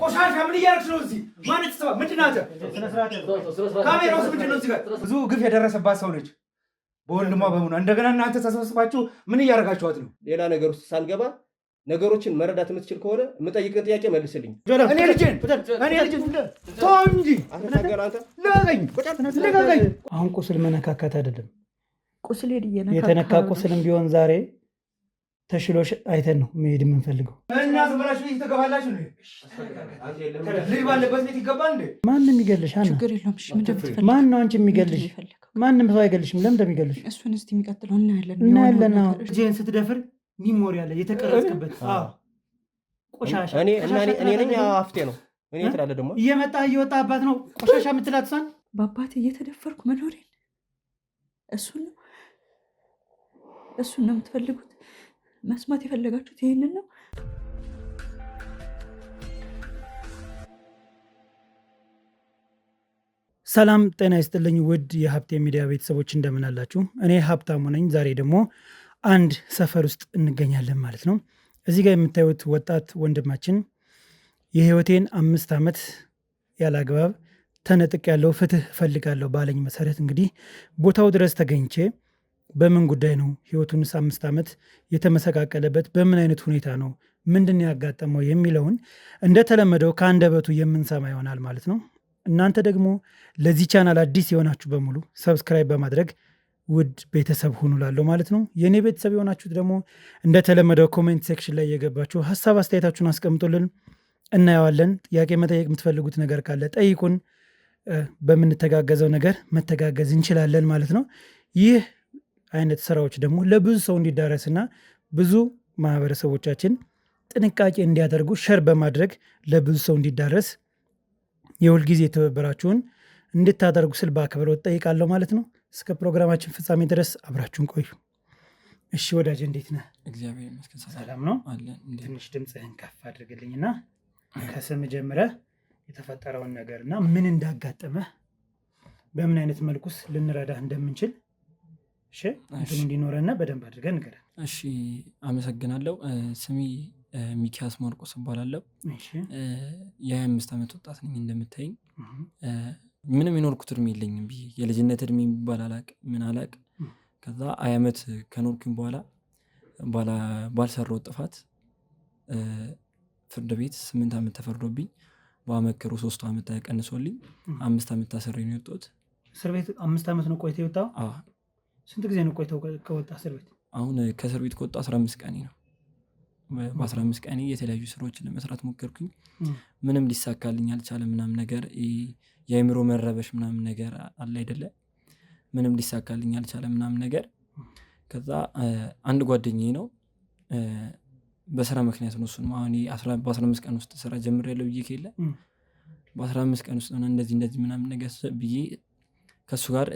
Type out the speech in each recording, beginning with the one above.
ቆሻሻ ምን እያደረግሽ ነው እዚህ? ማን ተሰባ ምንድን ናት? ካሜራውስ ምንድን ነው እዚህ ጋር? ብዙ ግፍ የደረሰባት ሰው ነች በወንድሟ በሙሉ። እንደገና እናንተ ተሰብስባችሁ ምን እያደረጋችኋት ነው? ሌላ ነገር ውስጥ ሳንገባ ነገሮችን መረዳት የምትችል ከሆነ የምጠይቅን ጥያቄ መልስልኝ። እኔ ልጅን ተው እንጂ ልቀቀኝ። አሁን ቁስል መነካካት አይደለም። ቁስል የተነካ ቁስልም ቢሆን ዛሬ ተሽሎሽ አይተን ነው መሄድ የምንፈልገው። እና ዝም ብላችሁ ቤት ትገባላችሁ እንዴ? ልጅ ባለበት ቤት ይገባል እንዴ? ማንም ይገልሽ? ማን ነው አንቺ የሚገልሽ? ማንም ሰው አይገልሽም። ለምን እንደሚገልሽ እሱን እስቲ የሚቀጥለው እናያለን። ልጄን ስትደፍር ሚሞሪ አለ የተቀረጽክበት። ቆሻሻ እኔ ነኝ አፍቴ ነው። እኔ ትላለህ ደግሞ እየወጣባት ነው ቆሻሻ የምትላት እሷን። በአባቴ እየተደፈርኩ መኖሬን እሱን ነው የምትፈልጉት? መስማት የፈለጋችሁት ይሄንን ነው? ሰላም ጤና ይስጥልኝ ውድ የሀብቴ ሚዲያ ቤተሰቦች እንደምን አላችሁ? እኔ ሀብታሙ ነኝ። ዛሬ ደግሞ አንድ ሰፈር ውስጥ እንገኛለን ማለት ነው። እዚህ ጋር የምታዩት ወጣት ወንድማችን የህይወቴን 5 ዓመት ያላግባብ ተነጥቅ ያለው ፍትህ እፈልጋለሁ ባለኝ መሰረት እንግዲህ ቦታው ድረስ ተገኝቼ በምን ጉዳይ ነው ህይወቱንስ 5 ዓመት የተመሰቃቀለበት በምን አይነት ሁኔታ ነው ምንድን ያጋጠመው የሚለውን እንደተለመደው ከአንደበቱ የምንሰማ ይሆናል ማለት ነው። እናንተ ደግሞ ለዚህ ቻናል አዲስ የሆናችሁ በሙሉ ሰብስክራይብ በማድረግ ውድ ቤተሰብ ሁኑ ላለው ማለት ነው። የኔ ቤተሰብ የሆናችሁት ደግሞ እንደተለመደው ኮሜንት ሴክሽን ላይ የገባችሁ ሀሳብ አስተያየታችሁን አስቀምጡልን፣ እናየዋለን። ጥያቄ መጠየቅ የምትፈልጉት ነገር ካለ ጠይቁን። በምንተጋገዘው ነገር መተጋገዝ እንችላለን ማለት ነው። ይህ አይነት ስራዎች ደግሞ ለብዙ ሰው እንዲዳረስና ብዙ ማህበረሰቦቻችን ጥንቃቄ እንዲያደርጉ ሸር በማድረግ ለብዙ ሰው እንዲዳረስ የሁልጊዜ ትብብራችሁን እንድታደርጉ ስል በአክብሮት ጠይቃለሁ ማለት ነው። እስከ ፕሮግራማችን ፍጻሜ ድረስ አብራችሁን ቆዩ። እሺ ወዳጅ እንዴት ነህ? እግዚአብሔር ይመስገን ሰላም ነው። ትንሽ ድምፅህን ከፍ አድርግልኝና ከስም ጀምረህ የተፈጠረውን ነገር እና ምን እንዳጋጠመህ በምን አይነት መልኩስ ልንረዳህ እንደምንችል እንዲኖረና በደንብ አድርገን ንገረን። እሺ አመሰግናለሁ። ስሜ ሚኪያስ ማርቆስ እባላለሁ። የ25 ዓመት ወጣት ነኝ። እንደምታይኝ ምንም የኖርኩት እድሜ የለኝም ብዬ የልጅነት እድሜ የሚባል ምን አላቅ። ከዛ 20 ዓመት ከኖርኩኝ በኋላ ባልሰራው ጥፋት ፍርድ ቤት 8 ዓመት ተፈርዶብኝ በአመክሮ 3 ዓመት ተቀንሶልኝ 5 ዓመት ታስሬ ነው የወጣሁት። እስር ቤት 5 ዓመት ነው ቆይተህ የወጣው? ስንት ጊዜ ነው ቆይተው ከወጣ እስር ቤት? አሁን ከእስር ቤት ከወጣ 15 ቀኔ ነው። በ15 ቀኔ የተለያዩ ስራዎችን ለመስራት ሞከርኩኝ። ምንም ሊሳካልኝ አልቻለም። ምናምን ነገር የአእምሮ መረበሽ ምናምን ነገር አለ አይደለ? ምንም ሊሳካልኝ አልቻለም ምናምን ነገር። ከዛ አንድ ጓደኛዬ ነው በስራ ምክንያት ነው እሱን አሁን በ15 ቀን ውስጥ ስራ ጀምሬያለሁ ብዬ ከሌለ በ15 ቀን ውስጥ እንደዚህ ምናምን ነገር ብዬ ከእሱ ጋር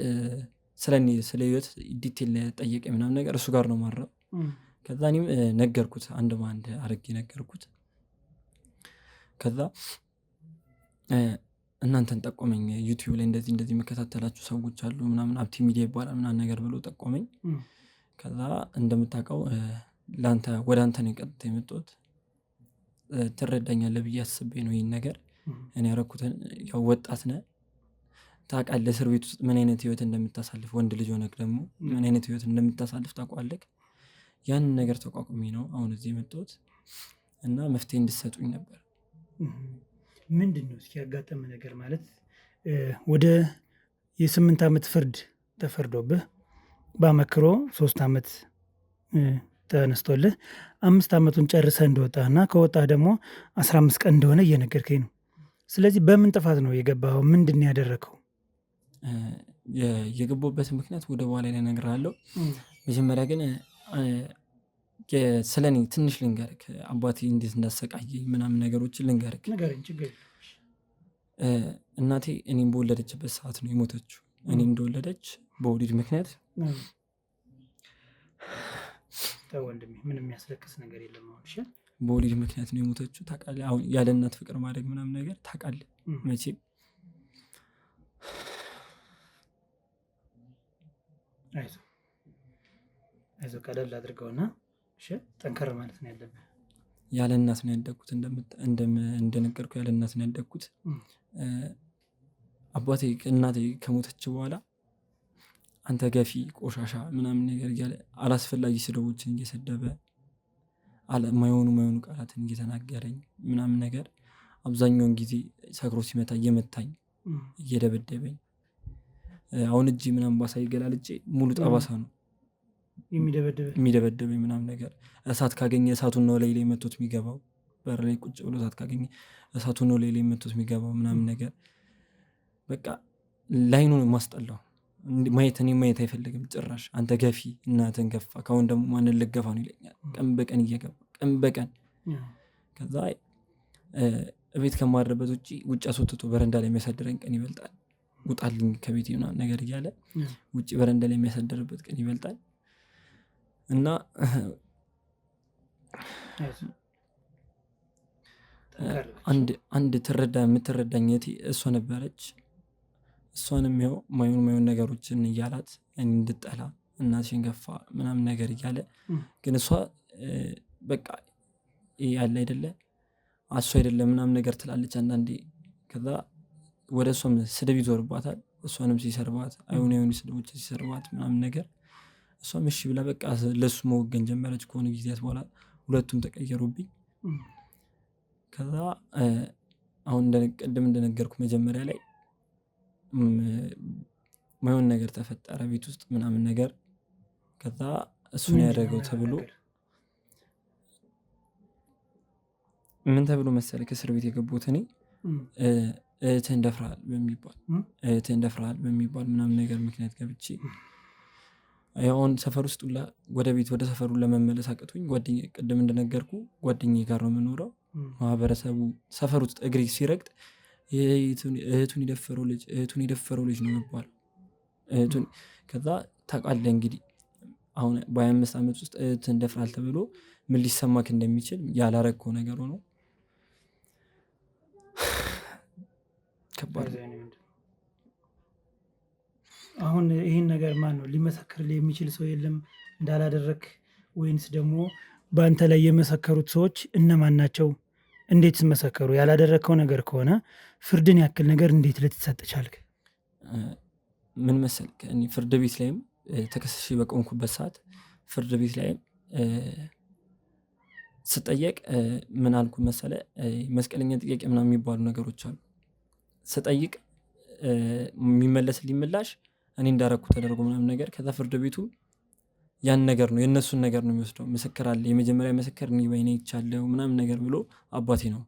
ስለ ህይወት ዲቴል ጠየቀ ምናምን ነገር እሱ ጋር ነው ማረው። ከዛ እኔም ነገርኩት፣ አንድ በአንድ አድርጌ ነገርኩት። ከዛ እናንተን ጠቆመኝ፣ ዩቲዩብ ላይ እንደዚህ የሚከታተላችሁ ሰዎች አሉ ምናምን ሀብቴ ሚዲያ ይባላል ምናምን ነገር ብሎ ጠቆመኝ። ከዛ እንደምታውቀው ወደ አንተ ነው ቀጥታ የመጣሁት። ትረዳኛለህ ብዬ አስቤ ነው ይህን ነገር እኔ ያደረኩትን። ያው ወጣት ነህ ታውቃለህ፣ እስር ቤት ውስጥ ምን አይነት ህይወት እንደምታሳልፍ፣ ወንድ ልጅ ሆነህ ደግሞ ምን አይነት ህይወት እንደምታሳልፍ ታውቃለህ። ያንን ነገር ተቋቁሜ ነው አሁን እዚህ የመጣሁት እና መፍትሄ እንድትሰጡኝ ነበር። ምንድን ነው እስኪ ያጋጠመ ነገር? ማለት ወደ የ8 ዓመት ፍርድ ተፈርዶብህ በአመክሮ 3 ዓመት ተነስቶልህ 5 ዓመቱን ጨርሰህ እንደወጣህና ከወጣህ ደግሞ 15 ቀን እንደሆነ እየነገርከኝ ነው። ስለዚህ በምን ጥፋት ነው የገባኸው? ምንድን ነው ያደረከው? የገባሁበት ምክንያት ወደ በኋላ ላይ እነግርሃለሁ። መጀመሪያ ግን ስለኔ ትንሽ ልንገርክ። አባቴ እንዴት እንዳሰቃየኝ ምናምን ነገሮችን ልንገርክ። እናቴ እኔም በወለደችበት ሰዓት ነው የሞተችው። እኔ እንደወለደች በወሊድ ምክንያት ወንድሜ ምንም የሚያስለቅስ ነገር የለም። አሁን በወሊድ ምክንያት ነው የሞተችው። ታውቃለህ፣ አሁን ያለ እናት ፍቅር ማድረግ ምናምን ነገር ታውቃለህ መቼም። አይዞህ ቀለል አድርገውና ጠንከር ማለት ነው ያለብህ። ያለ እናት ነው ያደግኩት። እንደነገርኩ ያለ እናት ነው ያደግኩት። አባቴ እናቴ ከሞተች በኋላ አንተ ገፊ ቆሻሻ ምናምን ነገር እያለ አላስፈላጊ ስድቦችን እየሰደበ ማይሆኑ ቃላትን እየተናገረኝ ምናምን ነገር አብዛኛውን ጊዜ ሰክሮ ሲመታ እየመታኝ እየደበደበኝ አሁን እጅ ምናምን ባሳይ ገላልጬ ሙሉ ጠባሳ ነው የሚደበደበኝ ምናምን ነገር። እሳት ካገኘ እሳቱን ነው ላይ መቶት የሚገባው። በር ላይ ቁጭ ብሎ እሳት ካገኘ እሳቱን ነው ላይ መቶት የሚገባው ምናምን ነገር። በቃ ላይኑ ማስጠላው እኔ ማየት አይፈልግም ጭራሽ። አንተ ገፊ እናትን ገፋ ካሁን ደግሞ ማንን ልገፋ ነው ይለኛል። ቀን በቀን እየገባ ቀን በቀን ከዛ እቤት ከማድረበት ውጭ አስወጥቶ በረንዳ ላይ የሚያሳድረኝ ቀን ይበልጣል። ውጣልኝ ከቤት ምናምን ነገር እያለ ውጭ በረንዳ ላይ የሚያሳድርበት ቀን ይበልጣል። እና አንድ የምትረዳኝ እህቴ እሷ ነበረች። እሷንም ያው ማይሆን ነገሮችን እያላት እንድጠላ እናትሽን ገፋ ምናምን ነገር እያለ ግን እሷ በቃ ያለ አይደለ እሱ አይደለም ምናምን ነገር ትላለች አንዳንዴ። ከዛ ወደ እሷም ስድብ ይዞርባታል። እሷንም ሲሰርባት አይሆን ስድቦች ሲሰርባት ምናምን ነገር እሷም እሺ ብላ በቃ ለሱ መወገን ጀመረች። ከሆነ ጊዜያት በኋላ ሁለቱም ተቀየሩብኝ። ከዛ አሁን ቅድም እንደነገርኩ መጀመሪያ ላይ ማይሆን ነገር ተፈጠረ ቤት ውስጥ ምናምን ነገር። ከዛ እሱን ያደረገው ተብሎ ምን ተብሎ መሰለህ ከእስር ቤት የገቡት እኔ እህትህን ደፍረሃል በሚባል ምናምን ነገር ምክንያት ገብቼ አሁን ሰፈር ውስጥ ወደ ሰፈሩ ለመመለስ አቅቶኝ ቅድም እንደነገርኩ ጓደኛዬ ጋር ነው የምኖረው። ማህበረሰቡ ሰፈር ውስጥ እግሬ ሲረግጥ እህቱን የደፈረው ልጅ ነው የሚባለው። ከዛ ታውቃለህ እንግዲህ አሁን በ25 ዓመት ውስጥ እህትህን ደፍረሃል ተብሎ ምን ሊሰማክ እንደሚችል ያላረግከው ነገር ሆኖ ከባድ። አሁን ይህን ነገር ማን ነው ሊመሰክርልህ የሚችል ሰው የለም እንዳላደረክ? ወይንስ ደግሞ በአንተ ላይ የመሰከሩት ሰዎች እነማን ናቸው? እንዴት መሰከሩ? ያላደረግከው ነገር ከሆነ ፍርድን ያክል ነገር እንዴት ልትሰጥ ቻልክ? ምን መሰልክ እኔ ፍርድ ቤት ላይም ተከስሼ በቆምኩበት ሰዓት ፍርድ ቤት ላይም ስጠየቅ ምን አልኩ መሰለ? መስቀለኛ ጥያቄ ምናምን የሚባሉ ነገሮች አሉ። ስጠይቅ የሚመለስልኝ ምላሽ እኔ እንዳረኩ ተደርጎ ምናምን ነገር። ከዛ ፍርድ ቤቱ ያን ነገር ነው የእነሱን ነገር ነው የሚወስደው። ምስክር አለ፣ የመጀመሪያ ምስክር እኔ በዓይኔ አይቻለሁ ምናምን ነገር ብሎ አባቴ ነው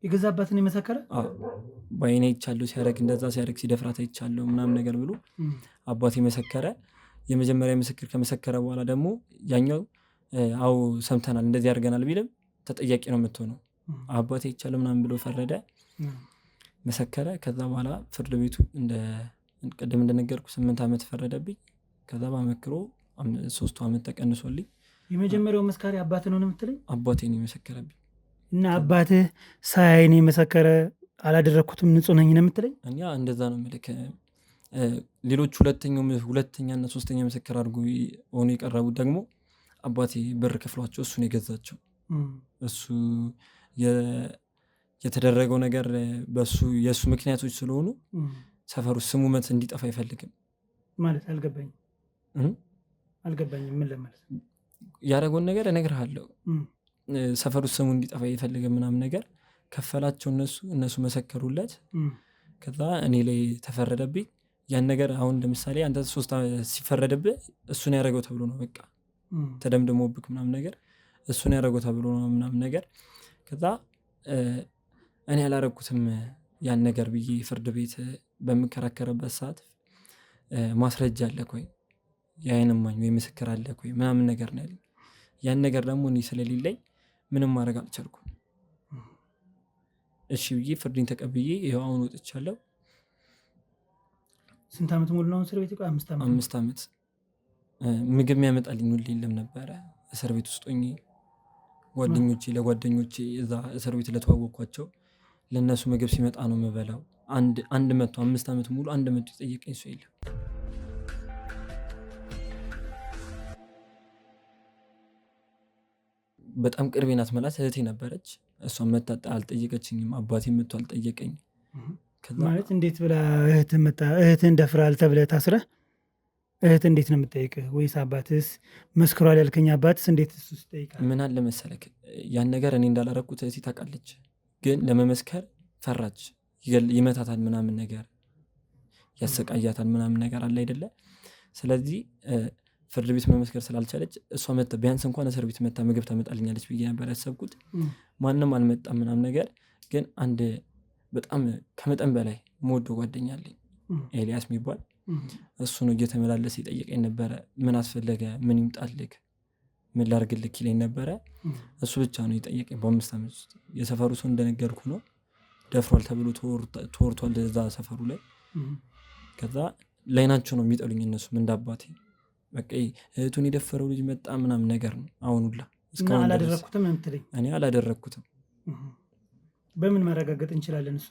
የገዛ አባትን የመሰከረ በዓይኔ አይቻለሁ ሲያደርግ እንደዛ ሲያደርግ ሲደፍራት አይቻለሁ ምናምን ነገር ብሎ አባቴ መሰከረ። የመጀመሪያ ምስክር ከመሰከረ በኋላ ደግሞ ያኛው አው ሰምተናል እንደዚህ ያደርገናል ቢልም ተጠያቂ ነው የምትሆነው። አባቴ አይቻለሁ ምናምን ብሎ ፈረደ፣ መሰከረ። ከዛ በኋላ ፍርድ ቤቱ ቅድም እንደነገርኩ 8 ዓመት ፈረደብኝ። ከዛ ባመክሮ 3 ዓመት ተቀንሶልኝ። የመጀመሪያው መስካሪ አባትህ ነው የምትለኝ? አባቴ ነው የመሰከረብኝ። እና አባትህ ሳያይን የመሰከረ አላደረግኩትም ንጹህ ነኝ ነው የምትለኝ? እኛ እንደዛ ነው የምልክ። ሌሎች ሁለተኛና ሶስተኛ ምስክር አድርጎ ሆኖ የቀረቡት ደግሞ አባቴ ብር ከፍሏቸው እሱን የገዛቸው። እሱ የተደረገው ነገር የእሱ ምክንያቶች ስለሆኑ ሰፈሩ ስሙ እንዲጠፋ አይፈልግም ማለት። አልገባኝም ምን ለማለት ያደረገውን ነገር እነግርሃለሁ። ሰፈሩ ስሙ እንዲጠፋ አይፈልግም ምናምን ነገር። ከፈላቸው እነሱ መሰከሩለት። ከዛ እኔ ላይ ተፈረደብኝ ያን ነገር። አሁን ለምሳሌ አንተ 3 ሲፈረድብህ እሱን ያደረገው ተብሎ ነው በቃ ተደምድሞብክ ምናምን ነገር እሱን ያደረገው ተብሎ ነው ምናምን ነገር። ከዛ እኔ ያላረኩትም ያን ነገር ብዬ ፍርድ ቤት በምከራከርበት ሰዓት ማስረጃ አለክ ወይ የዓይን እማኝ ወይ ምስክር አለክ ወይ ምናምን ነገር ነው ያለኝ። ያን ነገር ደግሞ እኔ ስለሌለኝ ምንም ማድረግ አልቻልኩም። እሺ ብዬ ፍርድን ተቀብዬ ይኸው አሁን ወጥቻለሁ። ስንት ዓመት ሙሉ ነው እስር ቤት? 5 ዓመት። ምግብ የሚያመጣልኝ ሁሌ የለም ነበረ እስር ቤት ውስጥ ሆኜ። ለጓደኞቼ እዛ እስር ቤት ለተዋወቅኳቸው ለእነሱ ምግብ ሲመጣ ነው የምበላው። 5 ዓመት ሙሉ 100 የጠየቀኝ ሰው የለም። በጣም ቅርቤ ናት መላት እህቴ ነበረች። እሷን መታ አልጠየቀችኝም። አባቴ መጥቶ አልጠየቀኝ። ማለት እንዴት ብላ እህትህን ደፍራል ተብለህ ታስረህ እህት እንዴት ነው የምጠይቅህ? ወይስ አባትስ መስክሯል ያልከኝ አባትስ እንዴት እሱ ይጠይቃል? ምን አለ መሰለክ ያን ነገር እኔ እንዳላረኩት እህቴ ታውቃለች፣ ግን ለመመስከር ፈራች። ይመታታል ምናምን ነገር ያሰቃያታል ምናምን ነገር አለ አይደለ? ስለዚህ ፍርድ ቤት መመስከር ስላልቻለች እሷ መጣ ቢያንስ እንኳን እስር ቤት መጣ ምግብ ታመጣልኛለች ብዬ ነበር ያሰብኩት። ማንም አልመጣም ምናምን ነገር። ግን አንድ በጣም ከመጠን በላይ የምወደው ጓደኛ አለኝ ኤልያስ የሚባል እሱ ነው እየተመላለሰ ይጠይቀኝ ነበረ። ምን አስፈለገ? ምን ይምጣልክ? ምን ላርግልክ ይለኝ ነበረ። እሱ ብቻ ነው ይጠይቀኝ በ5 ዓመት ውስጥ። የሰፈሩ ሰው እንደነገርኩ ነው ደፍሯል ተብሎ ተወርቷል እዛ ሰፈሩ ላይ። ከዛ ላይናቸው ነው የሚጠሉኝ እነሱም እንዳባቴ። በቃ እህቱን የደፈረው ልጅ መጣ ምናምን ነገር ነው አሁን ሁላ። እስካሁን አላደረኩትም እንትልኝ እኔ አላደረኩትም። በምን ማረጋገጥ እንችላለን? እሱ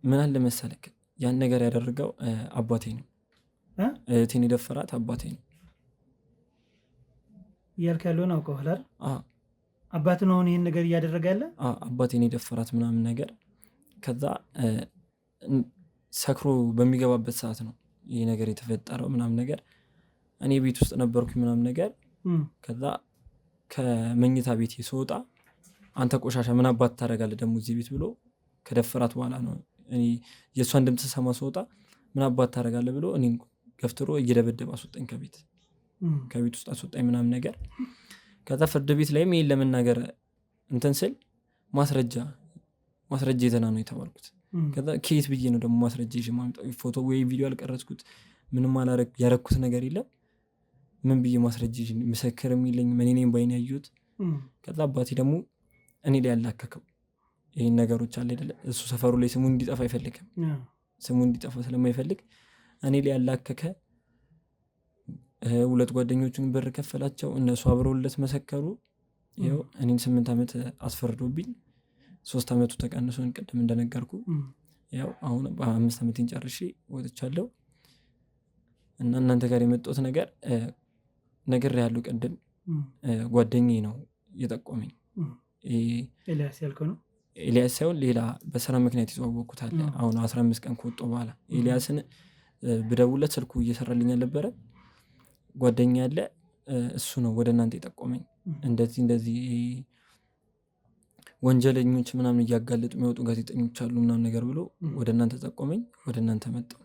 ምን አለ መሰለክ ያን ነገር ያደረገው አባቴ ነው። እህቴን የደፈራት አባቴ ነው እያልክ ያለውን አውቀዋል አይደል? አባት ነው አሁን ይህን ነገር እያደረገ ያለ? አባቴን የደፈራት ምናምን ነገር። ከዛ ሰክሮ በሚገባበት ሰዓት ነው ይህ ነገር የተፈጠረው ምናምን ነገር። እኔ ቤት ውስጥ ነበርኩኝ ምናምን ነገር። ከዛ ከመኝታ ቤት ስወጣ አንተ ቆሻሻ ምን አባት ታደርጋለህ ደግሞ እዚህ ቤት ብሎ ከደፈራት በኋላ ነው የእሷን ድምፅ ሰማ ስወጣ ምን አባት ታደርጋለህ ብሎ እኔን ገፍትሮ እየደበደበ አስወጣኝ ከቤት ውስጥ አስወጣኝ ምናምን ነገር። ከዛ ፍርድ ቤት ላይም ይሄን ለመናገር እንትን ስል ማስረጃ የተና ነው የተባልኩት። ከዛ ከየት ብዬ ነው ደግሞ ማስረጃ ይዤ ማምጣው? ፎቶ ወይ ቪዲዮ አልቀረጽኩት ምንም ያረኩት ነገር የለም። ምን ብዬ ማስረጃ ይዤ? ምስክርም የለኝም እኔ ነኝ ባይኔ ያየሁት። ከዛ አባቴ ደግሞ እኔ ላይ ያላከከው ይሄን ነገሮች አለ አይደለ? እሱ ሰፈሩ ላይ ስሙ እንዲጠፋ አይፈልግም። ስሙ እንዲጠፋ ስለማይፈልግ እኔ ላይ ያላከከ። 2 ጓደኞቹን ብር ከፈላቸው፣ እነሱ አብረውለት መሰከሩ። ይኸው እኔን 8 ዓመት አስፈርዶብኝ 3 ዓመቱ ተቀንሶን ቅድም እንደነገርኩ ያው አሁን በ5 ዓመቴን ጨርሼ ወጥቻለሁ። እና እናንተ ጋር የመጣሁት ነገር ያለው ቅድም ጓደኛዬ ነው የጠቆመኝ። ኤልያስ ያልከው ነው? ኤልያስ ሳይሆን ሌላ በስራ ምክንያት የተዋወቅኩት አለ። አሁን 15 ቀን ከወጣሁ በኋላ ኤልያስን ብደውልለት ስልኩ እየሰራልኝ አልነበረ። ጓደኛ ያለ እሱ ነው ወደ እናንተ የጠቆመኝ። እንደዚህ ወንጀለኞች ምናምን እያጋለጡ የሚወጡ ጋዜጠኞች አሉ ምናምን ነገር ብሎ ወደ እናንተ ጠቆመኝ። ወደ እናንተ መጣሁ።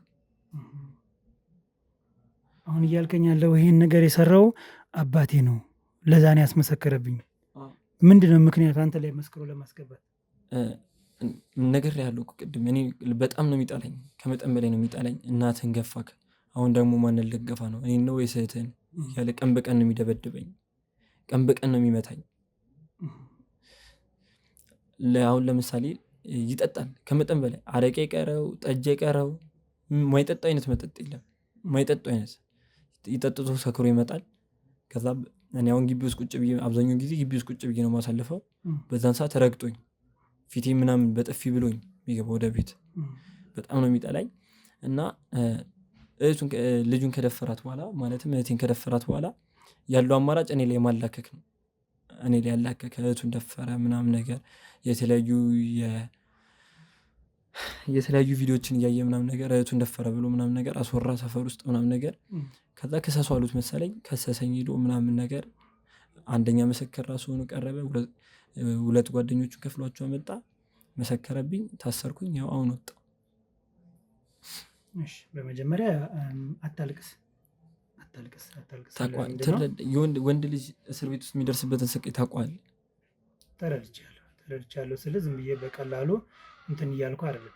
አሁን እያልከኝ ያለው ይሄን ነገር የሰራው አባቴ ነው፣ ለዛ ነው ያስመሰከረብኝ። ምንድነው ምክንያቱ አንተ ላይ መስክሮ ለማስገባት? ነገር ያለው ቅድም እኔ በጣም ነው የሚጣለኝ፣ ከመጠን በላይ ነው የሚጣለኝ። እናትህን ገፋክ፣ አሁን ደግሞ ማንን ልገፋ ነው? እኔ ነው ወይስ እህትህን? ያለ ቀን በቀን ነው የሚደበድበኝ፣ ቀን በቀን ነው የሚመታኝ። አሁን ለምሳሌ ይጠጣል ከመጠን በላይ አረቄ ቀረው፣ ጠጅ ቀረው፣ ማይጠጣ አይነት መጠጥ የለም። ማይጠጣ አይነት ይጠጥቶ ሰክሮ ይመጣል። ከዛ እኔ አሁን ግቢ ውስጥ ቁጭ ብዬ አብዛኛው ጊዜ ግቢ ውስጥ ቁጭ ብዬ ነው ማሳልፈው። በዛን ሰዓት ረግጦኝ ፊቴ ምናምን በጥፊ ብሎኝ የሚገባ ወደ ቤት በጣም ነው የሚጠላኝ። እና ልጁን ከደፈራት በኋላ ማለትም እህቴን ከደፈራት በኋላ ያለው አማራጭ እኔ ላይ ማላከክ ነው። እኔ ላይ ያላከክ እህቱን ደፈረ ምናምን ነገር የተለያዩ ቪዲዮዎችን እያየ ምናምን ነገር እህቱን ደፈረ ብሎ ምናምን ነገር አስወራ ሰፈር ውስጥ ምናምን ነገር። ከዛ ከሰሱ አሉት መሰለኝ። ከሰሰኝ ሄዶ ምናምን ነገር አንደኛ መሰከር ራሱ ሆኖ ቀረበ። 2 ጓደኞቹን ከፍሏቸው መጣ፣ መሰከረብኝ፣ ታሰርኩኝ። ያው አሁን ወጣሁ። እሺ በመጀመሪያ አታልቅስ። ወንድ ልጅ እስር ቤት ውስጥ የሚደርስበትን ስቃይ ታውቀዋለህ? ተረድቻለሁ። ስለዚህ ዝም ብዬ በቀላሉ እንትን እያልኩ አይደለም።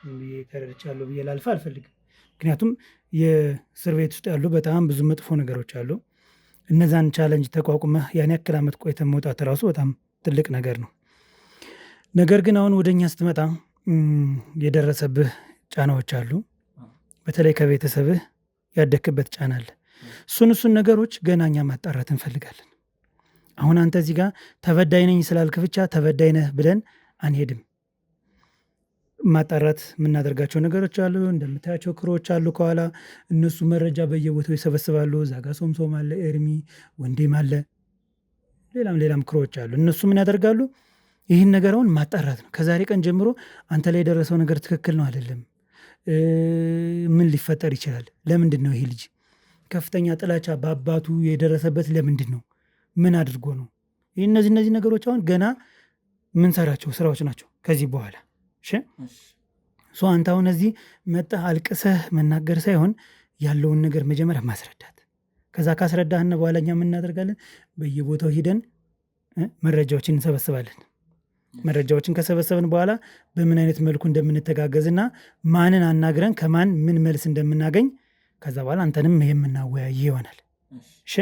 ዝም ብዬ ተረድቻለሁ ብዬ ላልፍ አልፈልግም። ምክንያቱም የእስር ቤት ውስጥ ያሉ በጣም ብዙ መጥፎ ነገሮች አሉ። እነዛን ቻለንጅ ተቋቁመህ ያን ያክል ዓመት ቆይተህ መውጣት ራሱ በጣም ትልቅ ነገር ነው። ነገር ግን አሁን ወደኛ ስትመጣ የደረሰብህ ጫናዎች አሉ። በተለይ ከቤተሰብህ ያደክበት ጫና አለ። እሱን ነገሮች ገና እኛ ማጣራት እንፈልጋለን። አሁን አንተ እዚህ ጋር ተበዳይ ነኝ ስላልክ ብቻ ተበዳይ ነህ ብለን አንሄድም። ማጣራት የምናደርጋቸው ነገሮች አሉ። እንደምታያቸው ክሮች አሉ ከኋላ። እነሱ መረጃ በየቦታው ይሰበስባሉ። እዛ ጋ ሶምሶም አለ፣ ኤርሚ ወንዴም አለ። ሌላም ክሮች አሉ። እነሱ ምን ያደርጋሉ? ይህን ነገር አሁን ማጣራት ነው። ከዛሬ ቀን ጀምሮ አንተ ላይ የደረሰው ነገር ትክክል ነው አይደለም፣ ምን ሊፈጠር ይችላል? ለምንድን ነው ይሄ ልጅ ከፍተኛ ጥላቻ በአባቱ የደረሰበት? ለምንድን ነው? ምን አድርጎ ነው? እነዚህ ነገሮች አሁን ገና ምንሰራቸው ስራዎች ናቸው ከዚህ በኋላ። አንተ አሁን እዚህ መጣህ አልቅሰህ መናገር ሳይሆን ያለውን ነገር መጀመሪያ ማስረዳት። ከዛ ካስረዳህና በኋላ እኛ ምን እናደርጋለን? በየቦታው ሂደን መረጃዎችን እንሰበስባለን። መረጃዎችን ከሰበሰብን በኋላ በምን አይነት መልኩ እንደምንተጋገዝና ማንን አናግረን ከማን ምን መልስ እንደምናገኝ ከዛ በኋላ አንተንም የምናወያይ ይሆናል። እሺ።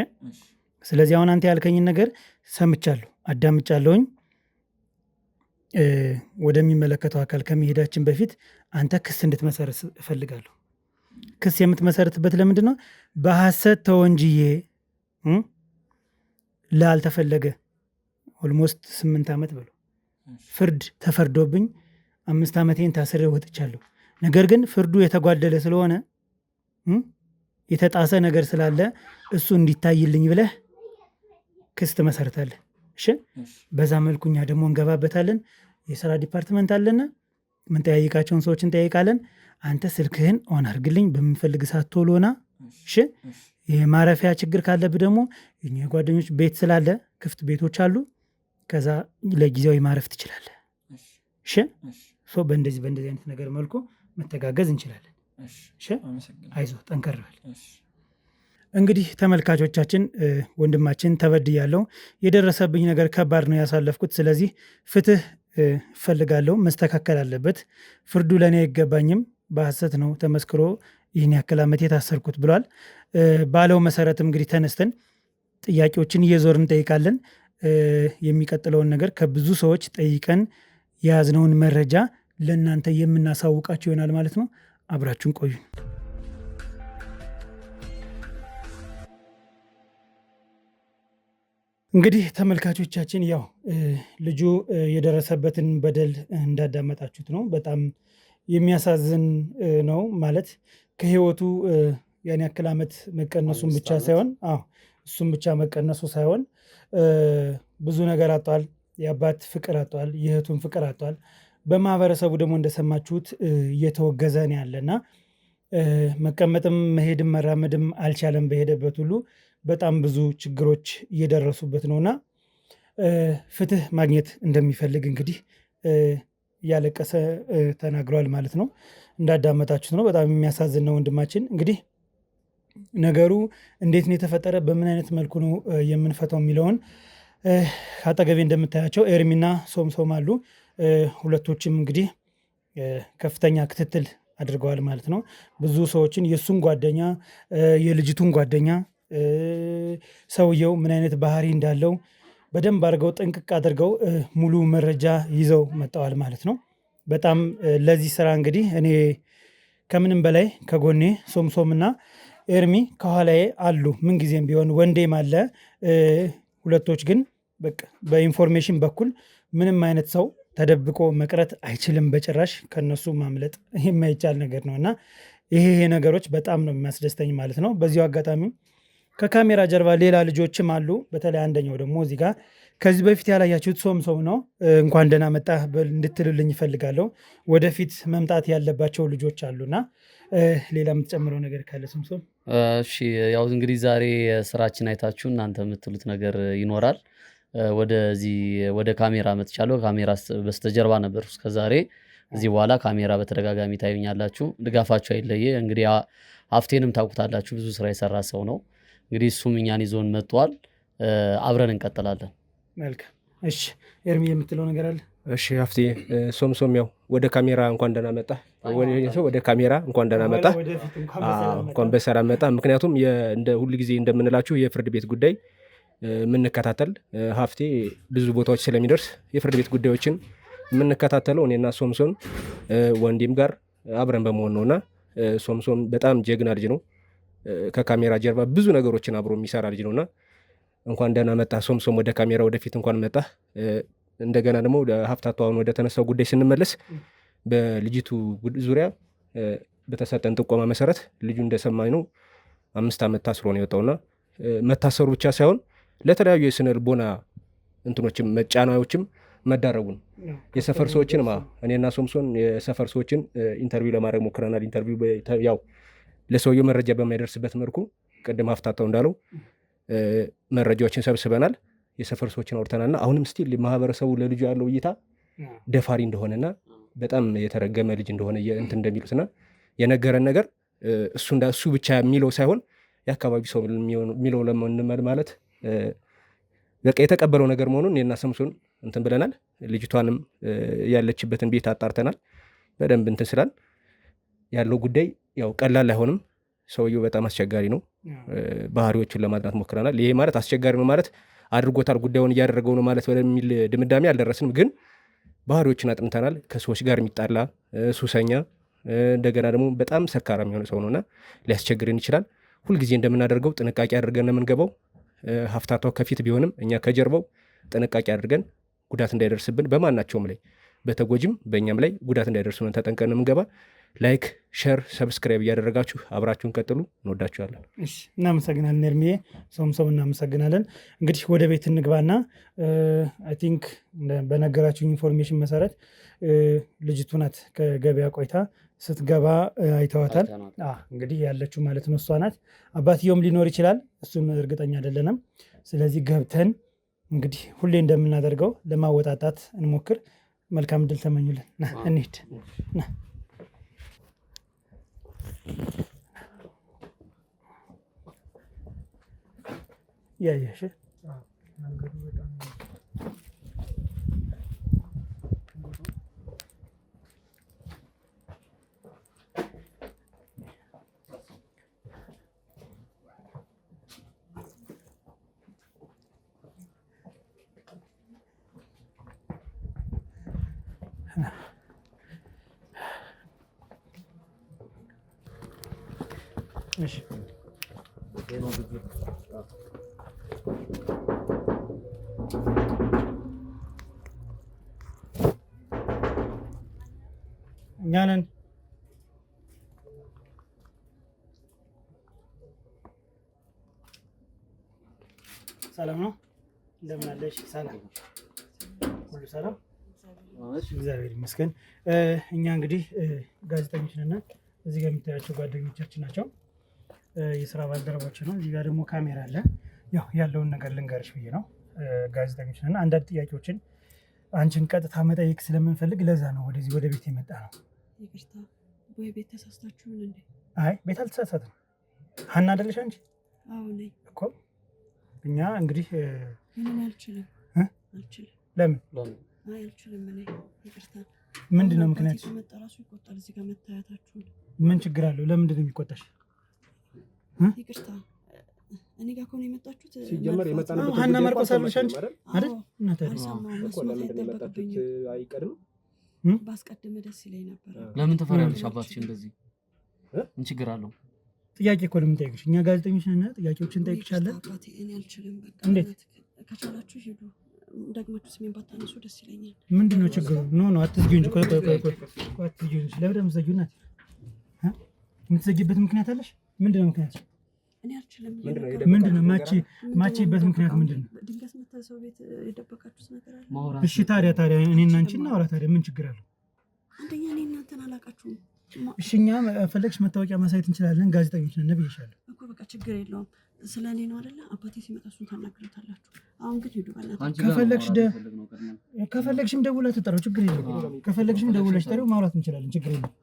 ስለዚህ አሁን አንተ ያልከኝን ነገር ሰምቻለሁ፣ አዳምጫለሁኝ። ወደሚመለከተው አካል ከመሄዳችን በፊት አንተ ክስ እንድትመሰርት እፈልጋለሁ። ክስ የምትመሰርትበት ለምንድን ነው? በሐሰት ተወንጅዬ ላልተፈለገ ኦልሞስት 8 ዓመት ብሎ ፍርድ ተፈርዶብኝ 5 ዓመቴን ታስሬ ወጥቻለሁ። ነገር ግን ፍርዱ የተጓደለ ስለሆነ የተጣሰ ነገር ስላለ እሱ እንዲታይልኝ ብለህ ክስ ትመሰርታለህ። እሺ፣ በዛ መልኩ እኛ ደግሞ እንገባበታለን። የስራ ዲፓርትመንት አለና ምንጠያይቃቸውን ሰዎች እንጠያይቃለን። አንተ ስልክህን ኦን አድርግልኝ በምንፈልግ ሰዓት ቶሎና። እሺ፣ የማረፊያ ችግር ካለብህ ደግሞ የጓደኞች ቤት ስላለ ክፍት ቤቶች አሉ። ከዛ ለጊዜያዊ ማረፍ ትችላለህ። እሺ፣ በእንደዚህ አይነት ነገር መልኩ መተጋገዝ እንችላለን። እሺ፣ አይዞህ፣ ጠንከር በል። እንግዲህ ተመልካቾቻችን ወንድማችን ተበድያለሁ። የደረሰብኝ ነገር ከባድ ነው ያሳለፍኩት። ስለዚህ ፍትህ እፈልጋለሁ፣ መስተካከል አለበት። ፍርዱ ለእኔ አይገባኝም፣ በሐሰት ነው ተመስክሮ ይህን ያክል ዓመት የታሰርኩት ብሏል። ባለው መሰረትም እንግዲህ ተነስተን ጥያቄዎችን እየዞር እንጠይቃለን። የሚቀጥለውን ነገር ከብዙ ሰዎች ጠይቀን የያዝነውን መረጃ ለእናንተ የምናሳውቃቸው ይሆናል ማለት ነው። አብራችሁን ቆዩ። እንግዲህ ተመልካቾቻችን ያው ልጁ የደረሰበትን በደል እንዳዳመጣችሁት ነው። በጣም የሚያሳዝን ነው። ማለት ከህይወቱ ያን ያክል ዓመት መቀነሱን ብቻ ሳይሆን እሱም ብቻ መቀነሱ ሳይሆን ብዙ ነገር አጧል። የአባት ፍቅር አጧል፣ የእህቱን ፍቅር አጧል። በማህበረሰቡ ደግሞ እንደሰማችሁት እየተወገዘ ነው ያለና መቀመጥም መሄድም መራመድም አልቻለም። በሄደበት ሁሉ በጣም ብዙ ችግሮች እየደረሱበት ነውና ፍትህ ማግኘት እንደሚፈልግ እንግዲህ እያለቀሰ ተናግሯል ማለት ነው። እንዳዳመጣችሁት ነው። በጣም የሚያሳዝን ነው ወንድማችን። እንግዲህ ነገሩ እንዴት ነው የተፈጠረ፣ በምን አይነት መልኩ ነው የምንፈታው የሚለውን አጠገቤ እንደምታያቸው ኤርሚና ሶምሶም አሉ። ሁለቶችም እንግዲህ ከፍተኛ ክትትል አድርገዋል ማለት ነው። ብዙ ሰዎችን የእሱን ጓደኛ የልጅቱን ጓደኛ ሰውየው ምን አይነት ባህሪ እንዳለው በደንብ አድርገው ጥንቅቅ አድርገው ሙሉ መረጃ ይዘው መጠዋል ማለት ነው። በጣም ለዚህ ስራ እንግዲህ እኔ ከምንም በላይ ከጎኔ ሶምሶምና ኤርሚ ከኋላዬ አሉ። ምንጊዜም ቢሆን ወንዴም አለ። ሁለቶች ግን በቃ በኢንፎርሜሽን በኩል ምንም አይነት ሰው ተደብቆ መቅረት አይችልም በጭራሽ። ከነሱ ማምለጥ የማይቻል ነገር ነው እና ይሄ ነገሮች በጣም ነው የሚያስደስተኝ ማለት ነው። በዚሁ አጋጣሚ ከካሜራ ጀርባ ሌላ ልጆችም አሉ። በተለይ አንደኛው ደግሞ እዚህ ጋር ከዚህ በፊት ያላያችሁት ሶምሶም ነው። እንኳን ደህና መጣህ እንድትልልኝ ይፈልጋለሁ። ወደፊት መምጣት ያለባቸው ልጆች አሉና ሌላ የምትጨምረው ነገር ካለ ሶምሶም? እሺ፣ ያው እንግዲህ ዛሬ ስራችን አይታችሁ እናንተ የምትሉት ነገር ይኖራል። ወደ ካሜራ መጥቻለሁ። ካሜራ በስተጀርባ ነበር እስከዛሬ። እዚህ በኋላ ካሜራ በተደጋጋሚ ታዩኛላችሁ። ድጋፋችሁ አይለየ። እንግዲህ ሀፍቴንም ታውቁታላችሁ፣ ብዙ ስራ የሰራ ሰው ነው። እንግዲህ እሱም እኛን ይዞን መጥቷል። አብረን እንቀጥላለን። መልካም። እሺ፣ ኤርሚ የምትለው ነገር አለ? እሺ ሀፍቴ፣ ሶምሶም ያው ወደ ካሜራ እንኳን ደህና መጣ። ወደ ካሜራ እንኳን ደህና መጣ፣ እንኳን በሰላም መጣ። ምክንያቱም እንደ ሁል ጊዜ እንደምንላችሁ የፍርድ ቤት ጉዳይ የምንከታተል ሀፍቴ ብዙ ቦታዎች ስለሚደርስ የፍርድ ቤት ጉዳዮችን የምንከታተለው እኔና ሶምሶም ወንድም ጋር አብረን በመሆን ነውና ሶምሶም በጣም ጀግና ልጅ ነው። ከካሜራ ጀርባ ብዙ ነገሮችን አብሮ የሚሰራ ልጅ ነውና እንኳን ደህና መጣ ሶምሶም፣ ወደ ካሜራ ወደፊት እንኳን መጣ። እንደገና ደግሞ ሀፍታቱ አሁን ወደ ተነሳው ጉዳይ ስንመለስ በልጅቱ ዙሪያ በተሰጠን ጥቆማ መሰረት ልጁ እንደሰማኝ ነው 5 ዓመት ታስሮ ነው የወጣውና መታሰሩ ብቻ ሳይሆን ለተለያዩ የስነ ልቦና እንትኖችም መጫናዎችም መዳረጉን የሰፈር ሰዎችን እኔና ሶምሶን የሰፈር ሰዎችን ኢንተርቪው ለማድረግ ሞክረናል። ኢንተርቪው ያው ለሰውየው መረጃ በማይደርስበት መልኩ ቅድም ሀፍታታው እንዳለው መረጃዎችን ሰብስበናል። የሰፈር ሰዎችን አውርተናልና አሁንም ስቲል ማህበረሰቡ ለልጁ ያለው እይታ ደፋሪ እንደሆነና በጣም የተረገመ ልጅ እንደሆነ እንትን እንደሚሉትና የነገረን ነገር እሱ ብቻ የሚለው ሳይሆን የአካባቢ ሰው የሚለው ለመንመል ማለት በቃ የተቀበለው ነገር መሆኑን እኔና ሰምሶን እንትን ብለናል። ልጅቷንም ያለችበትን ቤት አጣርተናል በደንብ እንትን ስላል ያለው ጉዳይ ያው ቀላል አይሆንም። ሰውየው በጣም አስቸጋሪ ነው። ባህሪዎችን ለማጥናት ሞክረናል። ይሄ ማለት አስቸጋሪ ነው ማለት አድርጎታል ጉዳዩን እያደረገው ነው ማለት ወደሚል ድምዳሜ አልደረስንም። ግን ባህሪዎችን አጥንተናል። ከሰዎች ጋር የሚጣላ ሱሰኛ፣ እንደገና ደግሞ በጣም ሰካራም የሆነ ሰው ነውና ሊያስቸግርን ይችላል። ሁልጊዜ እንደምናደርገው ጥንቃቄ አድርገን ነው የምንገባው። ሀፍታታው ከፊት ቢሆንም እኛ ከጀርባው ጥንቃቄ አድርገን ጉዳት እንዳይደርስብን በማናቸውም ላይ በተጎጂም በእኛም ላይ ጉዳት እንዳይደርስብን ተጠንቀን ነው የምንገባ። ላይክ፣ ሸር፣ ሰብስክራይብ እያደረጋችሁ አብራችሁን ቀጥሉ። እንወዳችኋለን። እናመሰግናለን ኤርሚዬ፣ ሰው እናመሰግናለን። እንግዲህ ወደ ቤት እንግባና አይ ቲንክ በነገራችሁ ኢንፎርሜሽን መሰረት ልጅቱ ናት ከገበያ ቆይታ ስትገባ አይተዋታል። እንግዲህ ያለችው ማለት ነው እሷ ናት። አባትየውም ሊኖር ይችላል፣ እሱም እርግጠኛ አይደለንም። ስለዚህ ገብተን እንግዲህ ሁሌ እንደምናደርገው ለማወጣጣት እንሞክር። መልካም እድል ተመኙልን። እንሂድ። ያየሽ እሺ እኛ ነን። ሰላም ነው? እንደምን አለሽ? ሰላም ሁሉ ሰላም? እግዚአብሔር ይመስገን። እኛ እንግዲህ ጋዜጠኞች ነን። እዚህ ጋር የምታያቸው ጓደኞቻችን ናቸው፣ የስራ ባልደረቦች ነው። እዚህ ጋር ደግሞ ካሜራ አለ። ያው ያለውን ነገር ልንገርሽ ብዬ ነው። ጋዜጠኞች ነን። አንዳንድ ጥያቄዎችን አንቺን ቀጥታ መጠየቅ ስለምንፈልግ ለዛ ነው ወደዚህ ወደ ቤት የመጣ ነው። ይቅርታ፣ ወይ ቤት ተሳስታችሁን እንዴ? አይ ቤት አልተሳሳትም። ሀና አይደለሽ አንቺ? አዎ ነኝ እኮ። እኛ እንግዲህ ምን አልችልም። ለምን? አይ አልችልም። እኔ ይቅርታ። ምንድን ነው ምክንያት? መጣ ራሱ ይቆጣል። እዚህ ጋር መታየታችሁን ምን ችግር አለው? ለምንድን ነው የሚቆጣሽ? ይቅርታ፣ እኔ ጋር ከሆነ የመጣችሁት ሲጀመር የመጣንበት ሀና ማርቆስ አለሽ አንቺ አይደል? አይቀርም ባስቀድም ደስ ይለኝ ነበር። ለምን ተፈራለሽ? አባትሽ እንደዚህ ምን ችግር አለው? ጥያቄ እኮ ነው የምንጠይቅሽ። እኛ ጋዜጠኞች ነን፣ ጥያቄዎችን እንጠይቅሻለን። አባቴ እኔ አልችልም። በቃ እንዴት ከቻላችሁ ሂዱ። ደግማችሁ ስሜን ባታነሱ ደስ ይለኛል። ምንድን ነው ችግሩ? ኖ አትዝጊው እንጂ ቆይ አትዝጊው እንጂ ለምን የምትዘጊው? ናት የምትዘጊበት ምክንያት አለሽ? ምንድን ነው ምክንያት? እኔ አልችልም። ምንድን ነው ማቺበት ምክንያት ምንድን ነው? ድንገት መተህ ሰው ቤት የደበቃችሁት ነገር አለ? እሺ ታዲያ እኔና አንቺ እናውራ። ታዲያ ምን ችግር አለው? አንደኛ እኔ እናንተን አላውቃችሁም። እሺ እኛ ፈለግሽ መታወቂያ ማሳየት እንችላለን። ጋዜጠኞች ነን ብዬሻለሁ እኮ። በቃ ችግር የለውም። ስለ እኔ ነው አይደለ? አባቴ ሲመጣ እሱን ታናግሩታላችሁ። አሁን ግን ሂዱ በእናትህ። ከፈለግሽም ደውለሽ ትጠራው፣ ችግር የለውም። ከፈለግሽም ደውለሽ ጠሪው፣ ማውራት እንችላለን፣ ችግር የለውም።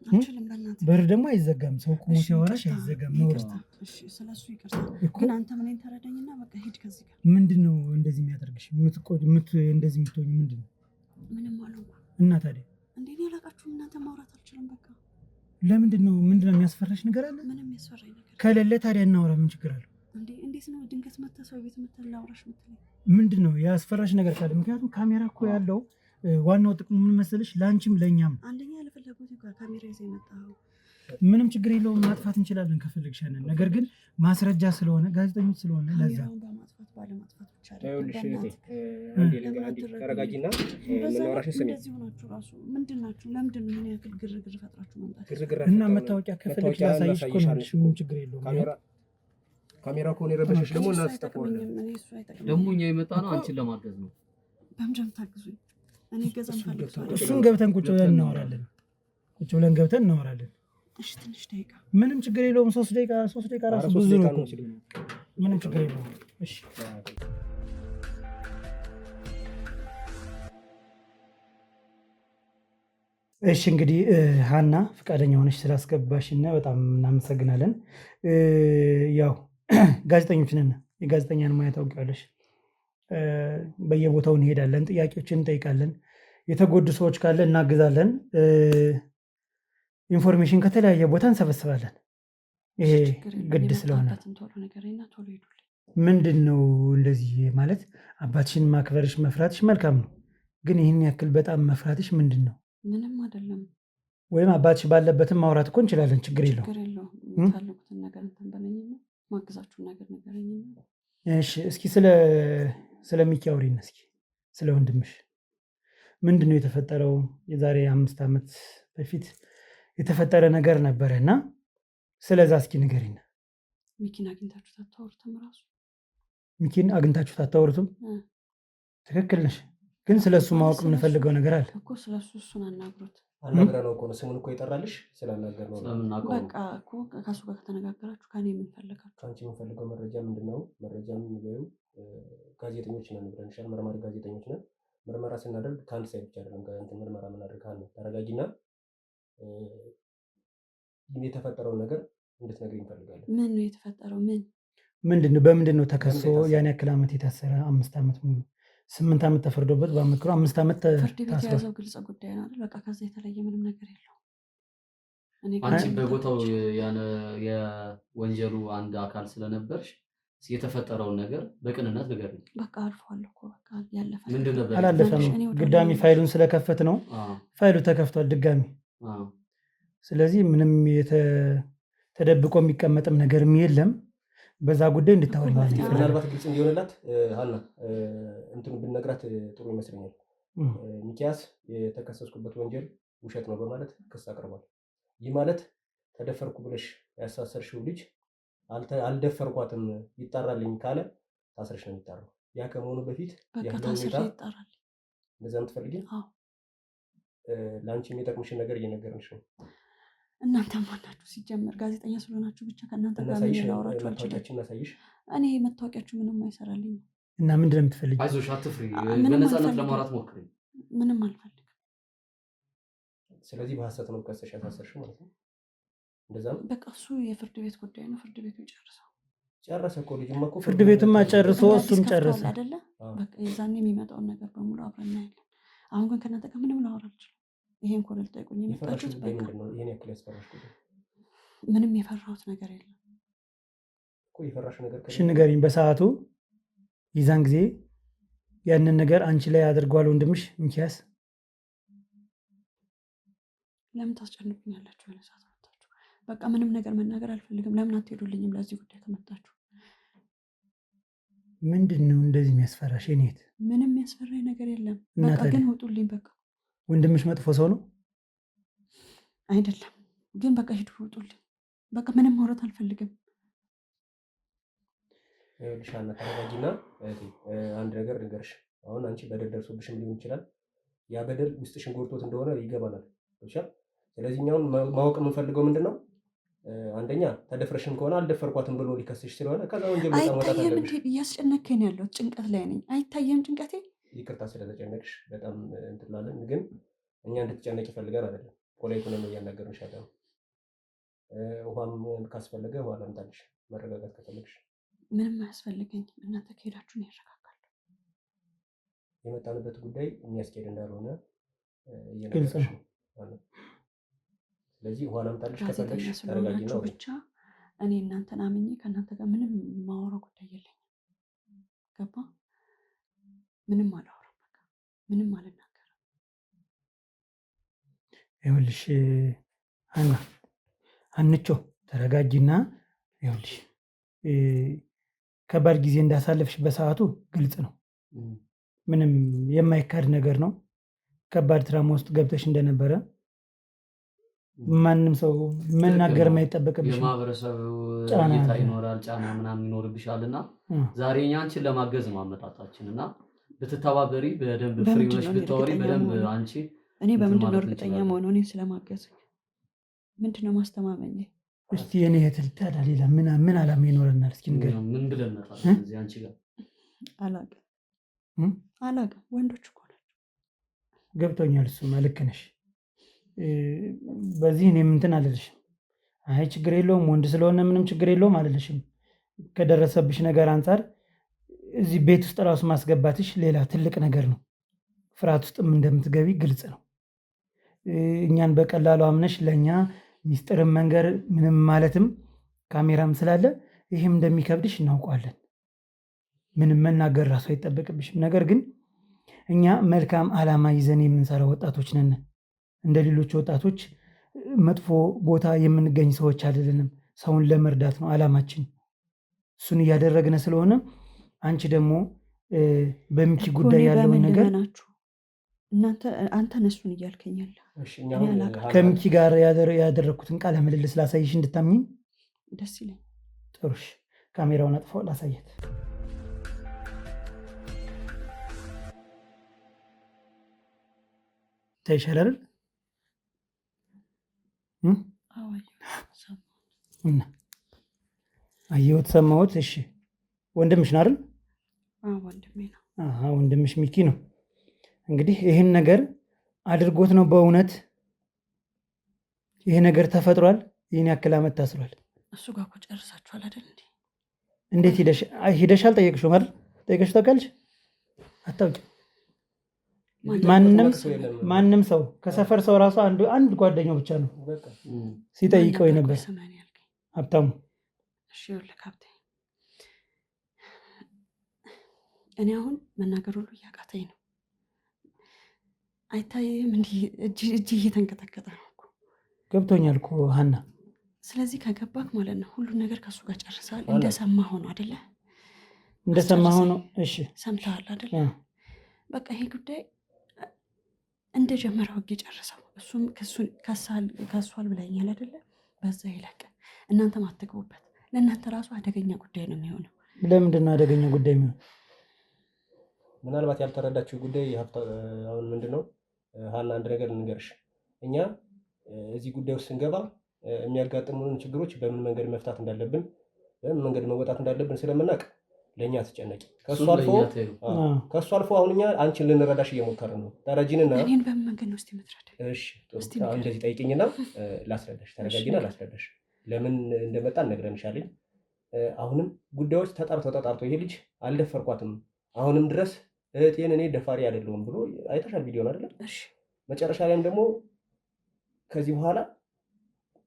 አልችልም በእናትህ። በር ደግሞ አይዘጋም። ሰው ቁሞ ሲያወራሽ አይዘጋም ነው። እሺ ስለሱ ይቅርታ። ግን አንተ ምን ተረዳኝና በቃ ሂድ ከዚህ ጋር። ምንድን ነው እንደዚህ የሚያደርግሽ? እንደዚህ የምትሆኝ ምንድን ነው? ምንም አልሆንኩም። እና ታዲያ እንዴ እኔ አላውቃችሁም። እናንተ ማውራት አልችልም በቃ። ለምንድን ነው? ምንድን ነው የሚያስፈራሽ ነገር አለ? ምንም የሚያስፈራኝ ነገር ከሌለ ታዲያ እናውራ፣ ምን ችግር አለው? እንዴ እንዴት ነው ድንገት መተህ ሰው ቤት መተህ ላውራሽ የምትለኝ? ምንድን ነው ያስፈራሽ ነገር ካለ? ምክንያቱም ካሜራ እኮ ያለው ዋናው ጥቅሙ ምን መሰለሽ? ለአንቺም ለእኛም። አንደኛ ለፈለጉት ካሜራ ይዘህ የመጣኸው ምንም ችግር የለውም፣ ማጥፋት እንችላለን ከፈለግሽ ያንን። ነገር ግን ማስረጃ ስለሆነ ጋዜጠኞች ስለሆነ ለዛ በማጥፋት ባለማጥፋት ብቻ ተረጋጊና የምናወራሽን ስሜ። እንደዚህ ሆናችሁ ራሱ ምንድን ናችሁ? ለምንድን ነው ምን ያክል ግርግር ፈጥራችሁ መምጣት? እና መታወቂያ ከፈለግሽ ላሳይሽ እኮ ነው። ምንም ችግር የለውም። ካሜራ ከሆነ የረበሸሽ ደግሞ እናስተፋዋለን። ደግሞ እኛ የመጣ ነው አንቺን ለማገዝ ነው። በምንድን ታግዙኝ? እኔ ገዛም ፈልጋለሁ። እሱን ገብተን ቁጭ ብለን እናወራለን። ቁጭ ብለን ገብተን እናወራለን። እሺ ትንሽ ደቂቃ ምንም ችግር የለውም። 3 ደቂቃ ራሱ ብዙ ነው። ምንም ችግር የለውም። እሺ እሺ እንግዲህ ሀና ፈቃደኛ ሆነሽ ስላስገባሽና በጣም እናመሰግናለን። ያው ጋዜጠኞች ነን፣ የጋዜጠኛን ሙያ ታውቂያለሽ። በየቦታው እንሄዳለን፣ ጥያቄዎችን እንጠይቃለን፣ የተጎዱ ሰዎች ካለ እናግዛለን፣ ኢንፎርሜሽን ከተለያየ ቦታ እንሰበስባለን። ይሄ ግድ ስለሆነ ምንድን ነው እንደዚህ ማለት አባትሽን ማክበርሽ መፍራትሽ መልካም ነው፣ ግን ይህን ያክል በጣም መፍራትሽ ምንድን ነው? ምንም አይደለም። ወይም አባትሽ ባለበትም ማውራት እኮ እንችላለን፣ ችግር የለውም። የምታልቁትን ነገር እንትን በለኝና ማግዛችሁን ነገር ነገረኝና። እሺ እስኪ ስለ ሚኪ አውሪን እስኪ፣ ስለ ወንድምሽ ምንድን ነው የተፈጠረው? የዛሬ 5 ዓመት በፊት የተፈጠረ ነገር ነበረ እና ስለዛ እስኪ ንገሪኝ። ሚኪን አግኝታችሁት አታወሩትም? ራሱ ሚኪን አግኝታችሁት አታወሩትም? ትክክል ነሽ፣ ግን ስለሱ ማወቅ የምንፈልገው ነገር አለ እኮ። ስለሱ እሱን አናግሩት። አናግረህ ነው እኮ ነው ስሙን እኮ የጠራልሽ ስላናገር ነው። በቃ እኮ ከሱ ጋር ከተነጋገራችሁ ከኔ የምንፈልጋችሁ ከአንቺ የምንፈልገው መረጃ ምንድን ነው? መረጃ የሚገኙ ጋዜጠኞች ነን ብለንሻል። መርማሪ ጋዜጠኞች ነን። ምርመራ ስናደርግ ከአንድ ሳይድ ብቻ አይደለም ምርመራ የምናደርግ ካለ ተረጋጊና የተፈጠረውን ነገር እንድትነግሪኝ እንፈልጋለን። ምን ነው የተፈጠረው? ምንድን ነው? በምንድን ነው ተከሶ ያን ያክል ዓመት የታሰረ? 5 ዓመት ሙሉ 8 ዓመት ተፈርዶበት በአመክሮ 5 ዓመት ፍርድ ቤት የያዘው ግልጽ ጉዳይ ነው አይደል? በቃ ከዛ የተለየ ምንም ነገር የለው። አንቺ በቦታው የወንጀሉ አንድ አካል ስለነበርሽ የተፈጠረውን ነገር በቅንነት ንገሪኝ። በቃ አልፏል እኮ በቃ ያለፈ ምንድን ነበር? አላለፈም። ድጋሚ ፋይሉን ስለከፈት ነው። ፋይሉ ተከፍቷል ድጋሚ። ስለዚህ ምንም ተደብቆ የሚቀመጥም ነገርም የለም። በዛ ጉዳይ እንድታወሪ ምናልባት ግልጽ እንዲሆንላት ሀና እንትኑ ብነግራት ጥሩ ይመስለኛል። ሚኪያስ የተከሰስኩበት ወንጀል ውሸት ነው በማለት ክስ አቅርቧል። ይህ ማለት ተደፈርኩ ብለሽ ያሳሰርሽው ልጅ አልደፈርኳትም ይጣራልኝ ካለ ታስረሽ ነው የሚጣራው። ያ ከመሆኑ በፊት ያለው ሁኔታ እንደዛ የምትፈልጊ ለአንቺ የሚጠቅምሽን ነገር እየነገርንሽ ነው። እናንተ ማናችሁ? ሲጀመር ጋዜጠኛ ስለሆናችሁ ብቻ ከእናንተ ጋር ላወራችሁ አልችልም። እኔ መታወቂያችሁ ምንም አይሰራልኝ እና ምንድን ነው የምትፈልጊው? አይዞሽ አትፍሪ፣ በነፃነት ለማውራት ሞክሪ። ምንም አልፈልግም። ስለዚህ በሀሰት ነው ከሰሽ ያሳሰርሽ ማለት ነው። እንደዛ ነው በቃ። እሱ የፍርድ ቤት ጉዳይ ነው። ፍርድ ቤቱ ይጨርሰው። ጨረሰ እኮ ልጅማ እኮ ፍርድ ቤቱማ ጨርሶ እሱም ጨረሰ አይደለ? በቃ የዛኔ የሚመጣውን ነገር በሙሉ አብረን እናያለን። አሁን ግን ከእናንተ ጋር ምንም ላወራ አልችልም። ይሄን ኮል ልጠይቁኝ የመጣችሁት በቃ ይሄን ያክል ያስፈራሽ ጉዳይ ምንም የፈራሁት ነገር የለም እኮ። የፈራሽ ነገር እሺ ንገሪኝ። በሰዓቱ ይዛን ጊዜ ያንን ነገር አንቺ ላይ አድርጓል ወንድምሽ ሚኪያስ? ለምን ታስጨንቁኛላችሁ? ያለ ሰዓት መጣችሁ። በቃ ምንም ነገር መናገር አልፈልግም። ለምን አትሄዱልኝም? ለዚህ ጉዳይ ከመጣችሁ ምንድን ነው እንደዚህ የሚያስፈራሽ? እኔት ምንም የሚያስፈራኝ ነገር የለም። በቃ ግን ውጡልኝ። በቃ ወንድምሽ መጥፎ ሰው ነው አይደለም፣ ግን በቃ ሂዱ፣ ውጡልኝ። በቃ ምንም ማውራት አልፈልግም። ይኸውልሽ ሀና ተረጋጊና አንድ ነገር ልንገርሽ። አሁን አንቺ በደል ደርሶብሽም ሊሆን ይችላል። ያ በደል ውስጥሽን ጎድቶት እንደሆነ ይገባናል። ስለዚህ እኛውን ማወቅ የምንፈልገው ምንድን ነው? አንደኛ ተደፍረሽም ከሆነ አልደፈርኳትም ብሎ ሊከስሽ ስለሆነ ከዛ ወንጀል መውጣት አለብሽ። እያስጨነከኝ ያለሁት ጭንቀት ላይ ነኝ። አይታየም ጭንቀቴ? ይቅርታ ስለተጨነቅሽ በጣም እንትላለን፣ ግን እኛ እንድትጨነቅ ይፈልጋል አይደለም። ኮላይቱን ነው እያናገርንሽ ያለው። ውሃም ካስፈለገ ውሃ ላምጣልሽ፣ መረጋጋት ከፈለግሽ። ምንም አያስፈልገኝም። እናንተ ከሄዳችሁ ነው ያረጋጋል። የመጣንበት ጉዳይ የሚያስኬድ እንዳልሆነ ግልጽ ነው። ስለዚህ ውሃ ላምጣልሽ ከፈለግሽ። ስለሆናችሁ ብቻ እኔ እናንተን አምኜ ከእናንተ ጋር ምንም ማወራው ጉዳይ የለኝም። ገባ? ምንም አላወራም። በቃ ምንም አልናገርም። ይኸውልሽ ሀና አንቾ ተረጋጊና፣ ይኸውልሽ ከባድ ጊዜ እንዳሳለፍሽ በሰዓቱ ግልጽ ነው። ምንም የማይካድ ነገር ነው። ከባድ ትራማ ውስጥ ገብተሽ እንደነበረ ማንም ሰው መናገር የማይጠበቅብሽ የማህበረሰብ እይታ ይኖራል፣ ጫና ምናምን ይኖርብሻል እና ዛሬ እኛ አንቺን ለማገዝ ነው አመጣጣችን እና ብትተባበሪ በደንብ ፍሪ ሆነሽ ብታወሪ በደንብ አንቺ እኔ በምንድን ነው እርግጠኛ መሆነው? እኔን ስለማገዝ ምንድን ነው ማስተማመኝ? እስቲ የኔ እህት ታዲያ ሌላ ምን አላማ ይኖረናል? እስኪ ንገሪኝ። ምን ብለን እንመጣለን እዚህ አንቺ ጋር? አላውቅም። ወንዶች እኮ ናቸው። ገብቶኛል። እሱማ ልክ ነሽ። በዚህ እኔም እንትን አልልሽም። አይ ችግር የለውም ወንድ ስለሆነ ምንም ችግር የለውም አልልሽም። ከደረሰብሽ ነገር አንጻር እዚህ ቤት ውስጥ ራሱ ማስገባትሽ ሌላ ትልቅ ነገር ነው። ፍርሃት ውስጥም እንደምትገቢ ግልጽ ነው። እኛን በቀላሉ አምነሽ ለእኛ ሚስጥርን መንገር ምንም ማለትም ካሜራም ስላለ ይህም እንደሚከብድሽ እናውቀዋለን። ምንም መናገር ራሱ አይጠበቅብሽም። ነገር ግን እኛ መልካም ዓላማ ይዘን የምንሰራ ወጣቶች ነን። እንደ ሌሎች ወጣቶች መጥፎ ቦታ የምንገኝ ሰዎች አይደለንም። ሰውን ለመርዳት ነው ዓላማችን። እሱን እያደረግን ስለሆነ አንቺ ደግሞ በሚኪ ጉዳይ ያለውን ነገር አንተ ነሱን እያልከኛል። ከሚኪ ጋር ያደረግኩትን ቃለ ምልልስ ላሳይሽ እንድታምኝ ደስ ይለኝ። ጥሩሽ፣ ካሜራውን አጥፋው ላሳየት። ታይሻላል እና አየሁት፣ ሰማሁት። እሺ ወንድምሽ ነው አይደል? ወንድሜ ነው። ወንድምሽ ሚኪ ነው። እንግዲህ ይህን ነገር አድርጎት ነው በእውነት ይሄ ነገር ተፈጥሯል። ይህን ያክል ዓመት ታስሯል። እሱ ጋር እኮ ጨርሳችኋል አይደል? እንዴት ሄደሻል? ጠየቅሽው አይደል? ጠየቅሽው ታውቂያለሽ? አታውቂም? ማንም ሰው ከሰፈር ሰው ራሱ አንድ ጓደኛው ብቻ ነው ሲጠይቀው የነበር ሀብታሙ። እኔ አሁን መናገር ሁሉ እያቃተኝ ነው። አይታይም? እንዲህ እጅ እየተንቀጠቀጠ ነው እኮ። ገብቶኛል እኮ ሀና። ስለዚህ ከገባክ ማለት ነው ሁሉን ነገር ከእሱ ጋር ጨርሰሃል። እንደሰማ ሆኖ አይደለ? እንደሰማ ሆኖ። እሺ ሰምተሃል አይደለ? በቃ ይሄ ጉዳይ እንደጀመረው ህግ ጨርሰው። እሱም ከሷል ብለኛል አይደለ? በዛ ይለቅ። እናንተም አትግቡበት። ለእናንተ ራሱ አደገኛ ጉዳይ ነው የሚሆነው። ለምንድን ነው አደገኛ ጉዳይ የሚሆነው? ምናልባት ያልተረዳችው ጉዳይ አሁን ምንድን ነው ሀና፣ አንድ ነገር ልንገርሽ። እኛ እዚህ ጉዳይ ውስጥ ስንገባ የሚያጋጥሙን ችግሮች በምን መንገድ መፍታት እንዳለብን፣ በምን መንገድ መወጣት እንዳለብን ስለምናውቅ ለእኛ አትጨነቂ። ከእሱ አልፎ አሁን እኛ አንቺን ልንረዳሽ እየሞከርን ነው። ተረጂንና እኔን በምን መንገድ ነው እስኪ የምትረዳኝ? እንደዚህ ጠይቅኝና ላስረዳሽ። ተረጋጊና ላስረዳሽ። ለምን እንደመጣ እነግረንሻለኝ። አሁንም ጉዳዮች ተጣርተው ይሄ ልጅ አልደፈርኳትም አሁንም ድረስ እህቴን እኔ ደፋሪ አይደለሁም ብሎ አይተሻል ቪዲዮን አይደለም? መጨረሻ ላይም ደግሞ ከዚህ በኋላ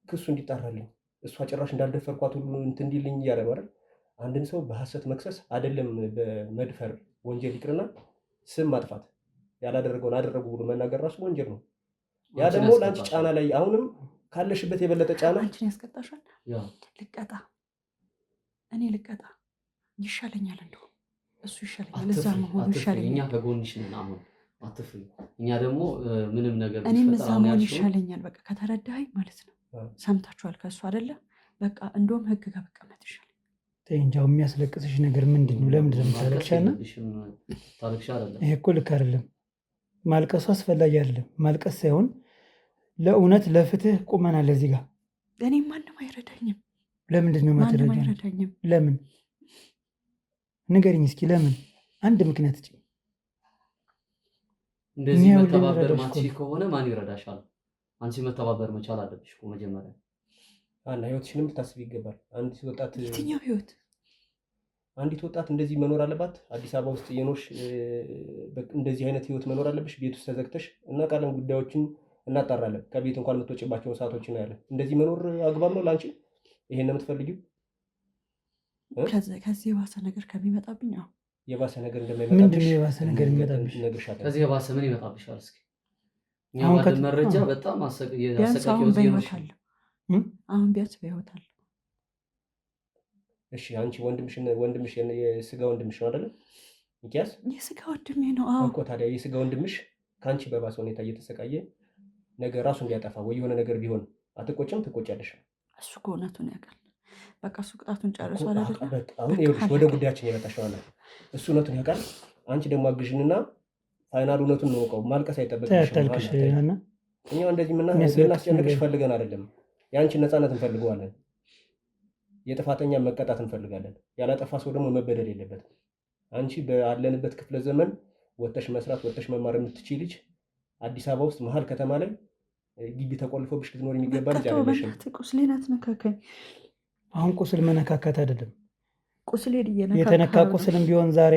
ክሱ እንዲጣራልኝ እሷ ጭራሽ እንዳልደፈርኳት ሁሉ እንትን እንዲልኝ እያለ ነው አይደል? አንድን ሰው በሐሰት መክሰስ አይደለም በመድፈር ወንጀል ይቅርና ስም ማጥፋት ያላደረገውን አደረጉ ብሎ መናገር ራሱ ወንጀል ነው። ያ ደግሞ ለአንቺ ጫና ላይ አሁንም ካለሽበት የበለጠ ጫና አንቺን ያስቀጣሻል። እኔ ልቀጣ ይሻለኛል እንደው እሱ ይሻለኛል። እዛ መሆኑ ይሻለኛል። እኛ ከጎንሽ ነን። አሁን አትፍሪ። እኛ ደግሞ ምንም ነገር እኔም እዛ መሆን ይሻለኛል። በቃ ከተረዳኸኝ ማለት ነው። ሰምታችኋል ከእሱ አይደለ? በቃ እንደውም ህግ ጋር በቀመጥ ይሻለኛል። እንጃው የሚያስለቅስሽ ነገር ምንድን ነው? ለምንድን ነው የምታለቅሻና? ይሄ እኮ ልክ አይደለም። ማልቀሱ አስፈላጊ አይደለም። ማልቀስ ሳይሆን ለእውነት ለፍትህ ቁመናል እዚህ ጋር። እኔም ማንም አይረዳኝም። ለምንድን ነው አይረዳኝም? ለምን ንገሪኝ እስኪ። ለምን? አንድ ምክንያት ጭ እንደዚህ መተባበር ማትችል ከሆነ ማን ይረዳሻል? አንቺ መተባበር መቻል አለብሽ እኮ መጀመሪያ። ህይወትሽንም ልታስብ ይገባል። የትኛው ህይወት? አንዲት ወጣት እንደዚህ መኖር አለባት? አዲስ አበባ ውስጥ እየኖርሽ እንደዚህ አይነት ህይወት መኖር አለብሽ? ቤት ውስጥ ተዘግተሽ እና ቃለም ጉዳዮችን እናጣራለን። ከቤት እንኳን የምትወጪባቸውን ሰዓቶች እናያለን። እንደዚህ መኖር አግባብ ነው ለአንቺ? ይሄን ነው የምትፈልጊው? ከዚህ የባሰ ነገር ከሚመጣብኝ የባሰ ነገር ምንድን ነው የባሰ ነገር የሚመጣብሽ? ከዚህ የባሰ ምን ይመጣብሻል? እስኪ ባለን መረጃ በጣም ቢያንስ አሁን በህይወት አለሁ። አሁን ቢያንስ በህይወት አለሁ። እሺ አንቺ ወንድምሽ የስጋ ወንድምሽ ነው አይደለ? ሚኪያስ የስጋ ወንድሜ ነው እኮ። ታዲያ የስጋ ወንድምሽ ከአንቺ በባሰ ሁኔታ እየተሰቃየ ነገ ራሱን ቢያጠፋ ወይ የሆነ ነገር ቢሆን አትቆጭም? ትቆጫለሽ። እሱ እኮ እውነቱን ያውቃል። በቃ እሱ ቅጣቱን ጨርሷል አይደለ? አሁን ይኸውልሽ ወደ ጉዳያችን የመጣሽ ነው። እሱ እውነቱን ያውቃል። አንቺ ደግሞ አግዥንና ፋይናል እውነቱን እንወቀው። ማልቀስ አይጠበቅብሽም። እኛ እንደዚህ ልናስጨንቅሽ ፈልገን አይደለም። የአንቺን ነፃነት እንፈልገዋለን። የጥፋተኛ መቀጣት እንፈልጋለን። ያላጠፋ ሰው ደግሞ መበደል የለበትም። አንቺ ባለንበት ክፍለ ዘመን ወጥተሽ መስራት ወጥተሽ መማር የምትችይ ልጅ አዲስ አበባ ውስጥ መሀል ከተማ ላይ ግቢ ተቆልፎብሽ ልትኖር የሚገባ ልጅ አይደለሽም። ቁስሌን አትነካከኝ። አሁን ቁስል መነካካት አይደለም። ቁስሌን የተነካ ቁስልም ቢሆን ዛሬ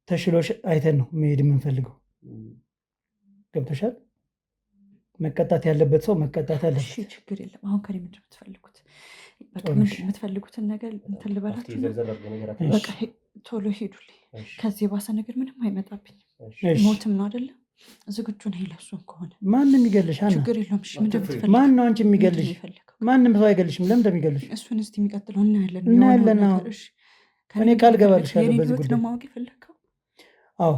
ተሽሎሽ አይተን ነው መሄድ የምንፈልገው። ገብቶሻል? መቀጣት ያለበት ሰው መቀጣት አለበት። ችግር የለም። አሁን ከኔ ምንድን ነው የምትፈልጉት? የምትፈልጉትን ነገር እንትን ልበላችሁ። በቃ ቶሎ ሄዱልኝ። ከዚህ የባሰ ነገር ምንም አይመጣብኝም። ሞትም ነው አይደለም። ዝግጁ ነኝ ለእሱም ከሆነ ማንም ይገልሽ። ችግር የለውም። ማን ነው አንቺ የሚገልሽ? ማንም ሰው አይገልሽም። ለምን እንደሚገልሽ እሱን እስኪ የሚቀጥለው እናያለን። እኔ ቃል ገባልሽ ያለው በዚህ ጉዳይ ነው ማወቅ የፈለግከው? አዎ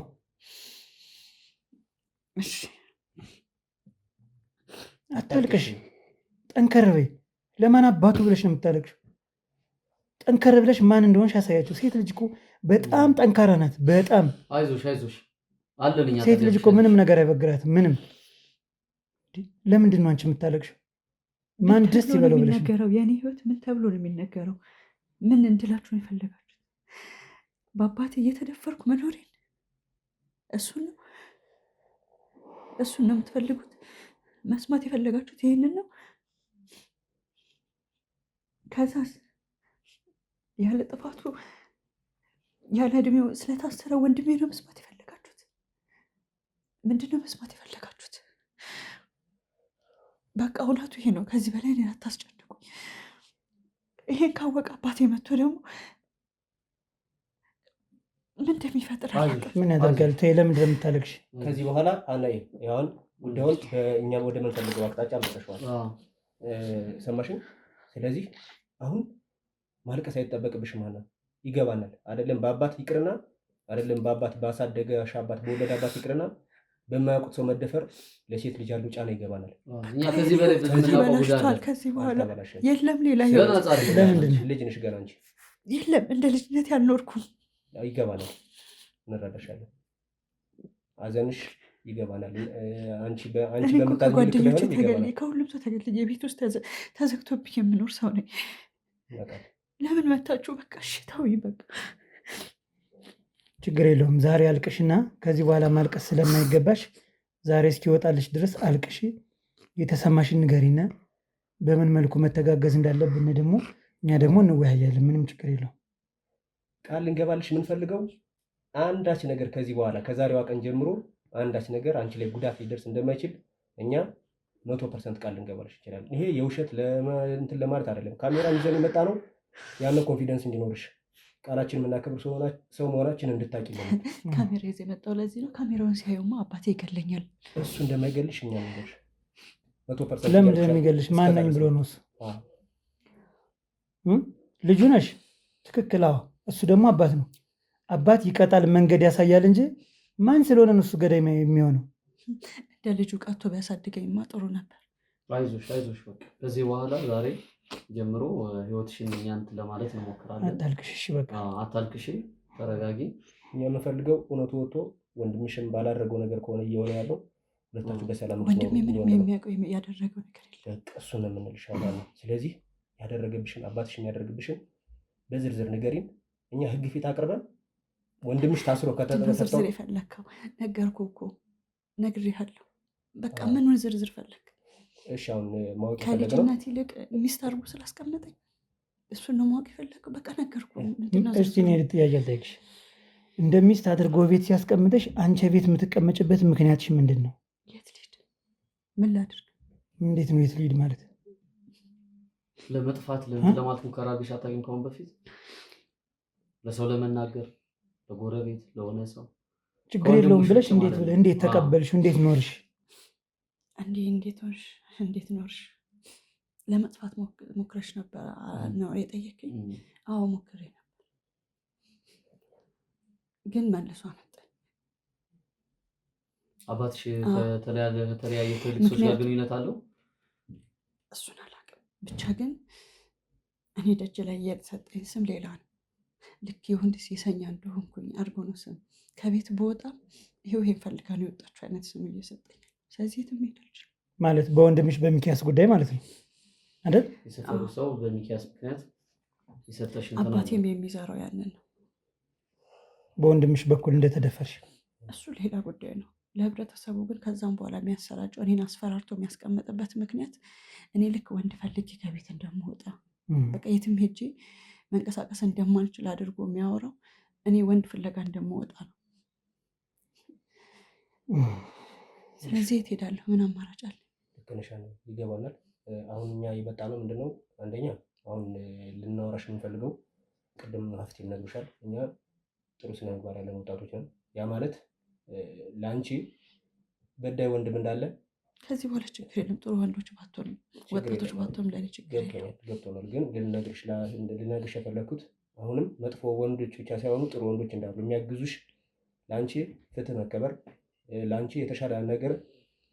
እሺ። አታልቅሽ፣ ጠንከር በይ። ለማን አባቱ ብለሽ ነው የምታለቅሽው? ጠንከር ብለሽ ማን እንደሆንሽ ያሳያቸው። ሴት ልጅ እኮ በጣም ጠንካራ ናት። በጣም አይዞሽ አይዞሽ አለልኝ። ሴት ልጅ እኮ ምንም ነገር አይበግራትም። ምንም። ለምንድን ነው አንቺ የምታለቅሽው? ማን ደስ ይበለው ብለሽ ነው? የኔ ህይወት ምን ተብሎ ነው የሚነገረው? ምን እንድላችሁ ነው የፈለጋችሁት? በአባቴ እየተደፈርኩ መኖሬን እሱን ነው የምትፈልጉት? መስማት የፈለጋችሁት ይሄንን ነው? ከዛስ ያለ ጥፋቱ ያለ እድሜው ስለታሰረ ወንድሜ ነው መስማት የፈለጋችሁት? ምንድን ነው መስማት የፈለጋችሁት? በቃ እውነቱ ይሄ ነው። ከዚህ በላይ እኔን አታስጨንቁኝ። ይሄን ካወቀ አባቴ መጥቶ ደግሞ ምን እንደሚፈጥር ምን ያደርጋል? ተይ፣ ለምንድን ነው የምታለቅሽ? ከዚህ በኋላ አናይ ያሁን ጉዳዩን እኛ ወደ ምንፈልገው አቅጣጫ አምጥተሽዋል። ሰማሽኝ? ስለዚህ አሁን ማልቀስ አይጠበቅብሽም። ማለት ይገባናል አይደለም? በአባት ይቅርና አይደለም በአባት ባሳደገሽ አባት በወለደ አባት ይቅርና በማያውቁት ሰው መደፈር ለሴት ልጅ ያለው ጫና ይገባናል። እኛ ከዚህ በላይ ከዚህ በኋላ የለም ሌላ ልጅ ነሽ ገና እንጂ የለም እንደ ልጅነት ያልኖርኩም። ይገባናል፣ እንረዳሻለን። አዘንሽ ይገባናል። አንቺ ጓደኞቼ ተገልዬ ከሁሉም ሰው ተገልዬ የቤት ውስጥ ተዘግቶብኝ የምኖር ሰው ነኝ። ለምን መታችሁ? በቃ እሽታዊ በቃ ችግር የለውም። ዛሬ አልቅሽና ከዚህ በኋላ ማልቀስ ስለማይገባሽ ዛሬ እስኪወጣልሽ ድረስ አልቅሽ። የተሰማሽን ንገሪና በምን መልኩ መተጋገዝ እንዳለብን ደግሞ እኛ ደግሞ እንወያያለን። ምንም ችግር የለውም። ቃል ልንገባልሽ የምንፈልገው አንዳች ነገር ከዚህ በኋላ ከዛሬዋ ቀን ጀምሮ አንዳች ነገር አንቺ ላይ ጉዳት ሊደርስ እንደማይችል እኛ 100% ቃል ልንገባልሽ ይችላል። ይሄ የውሸት እንትን ለማለት አይደለም። ካሜራ ይዘን የመጣ ነው ያለ ኮንፊደንስ እንዲኖርሽ ቃላችን የምናከብር ሰው መሆናችን እንድታቂልን። ካሜራ ይዘ የመጣው ለዚህ ነው። ካሜራውን ሲያዩማ አባቴ ይገለኛል። እሱ እንደማይገልሽ እኛ ነገርሽ 100%። ለምንድን ነው የሚገልሽ? ማነኝ ብሎ ነው እሱ? ልጁ ነሽ። ትክክል። አዎ እሱ ደግሞ አባት ነው። አባት ይቀጣል፣ መንገድ ያሳያል እንጂ ማን ስለሆነ ነው እሱ ገዳይ የሚሆነው? እንደ ልጁ ቀጥቶ ቢያሳድገኝማ ጥሩ ነበር። አይዞሽ አይዞሽ። በቃ ከዚህ በኋላ ዛሬ ጀምሮ ህይወትሽን እኛን ለማለት እንሞክራለን። አታልቅሽ። እሺ በቃ አታልቅሽ፣ ተረጋጊ። እኛ የምንፈልገው እውነቱ ወጥቶ ወንድምሽን ባላደረገው ነገር ከሆነ እየሆነ ያለው ሁለታችሁ በሰላም ወንድሜ ምንም የሚያውቀው ያደረገው ነገር የለም። እሱን ነው የምንልሻለን። ስለዚህ ያደረገብሽን አባትሽን ያደረግብሽን በዝርዝር ንገሪን። እኛ ህግ ፊት አቅርበን ወንድምሽ ታስሮ ዝርዝር የፈለግከው ነገርኩህ እኮ ነግሬሃለሁ። በቃ ምኑን ዝርዝር ፈለግ? እሺ አሁን ማወቅ ከልጅነት ይልቅ ሚስት አድርጎ ስላስቀመጠኝ እሱን ነው ማወቅ የፈለገው። በቃ ነገርኩህ። እስቲ እኔ ጥያቄ ልጠይቅሽ። እንደ ሚስት አድርጎ ቤት ሲያስቀምጠሽ አንቺ ቤት የምትቀመጭበት ምክንያትሽ ምንድን ነው? የት ልሂድ? ምን ላድርግ? እንዴት ነው የት ልሂድ ማለት? ለመጥፋት ለማለት ሙከራ አድርገሽ አታውቂም? ከአሁን በፊት ለሰው ለመናገር ለጎረቤት ለሆነ ሰው ችግር የለውም ብለሽ እንዴት ተቀበልሽ? እንዴት ኖርሽ? እንዴት ኖርሽ? ለመጥፋት ሞክረሽ ነበር ነው የጠየቀኝ? አዎ ሞክሬ ነበር፣ ግን መልሶ አመጣኝ። አባትሽ ከተለያየ ትልቅ ሰዎች ጋር ግንኙነት አለው? እሱን አላውቅም። ብቻ ግን እኔ ደጅ ላይ የተሰጠኝ ስም ሌላ ነው። ልክ የወንድ ሴሰኛ እንደሆንኩኝ አድርጎ ነው ስም ከቤት በወጣ ይሄው ይሄን ፈልጋ ነው የወጣችው አይነት ስም እየሰጠኝ። ስለዚህ የትም ሄድ አልችልም ማለት በወንድምሽ በሚኪያስ ጉዳይ ማለት ነው አይደል? የሰፈሩ ሰው በሚኪያስ ምክንያት የሰጠሽ አባቴም የሚዘራው ያንን ነው። በወንድምሽ በኩል እንደተደፈርሽ እሱ ሌላ ጉዳይ ነው። ለህብረተሰቡ ግን ከዛም በኋላ የሚያሰራጨው እኔን አስፈራርቶ የሚያስቀምጥበት ምክንያት እኔ ልክ ወንድ ፈልጌ ከቤት እንደምወጣ በቃ የትም ሄጄ መንቀሳቀስ እንደማልችል አድርጎ የሚያወራው እኔ ወንድ ፍለጋ እንደምወጣ ነው። ስለዚህ የት ሄዳለሁ? ምን አማራጭ አለ? ይገባናል። አሁን እኛ የመጣ ነው ምንድነው፣ አንደኛ አሁን ልናወራሽ የምንፈልገው ቅድም ሀፍቴ ነግሮሻል፣ እኛ ጥሩ ስነ ምግባር ያለን ወጣቶች ነን። ያ ማለት ለአንቺ በዳይ ወንድም እንዳለ ከዚህ በኋላ ችግር የለም። ጥሩ ወንዶች ባትሆኑ ወጣቶች ባትሆኑ ለእኔ ችግር የለም። ገብቶናል። ግን ልነግርሽ የፈለግኩት አሁንም መጥፎ ወንዶች ብቻ ሳይሆኑ ጥሩ ወንዶች እንዳሉ የሚያግዙሽ፣ ለአንቺ ፍትህ መከበር፣ ለአንቺ የተሻለ ነገር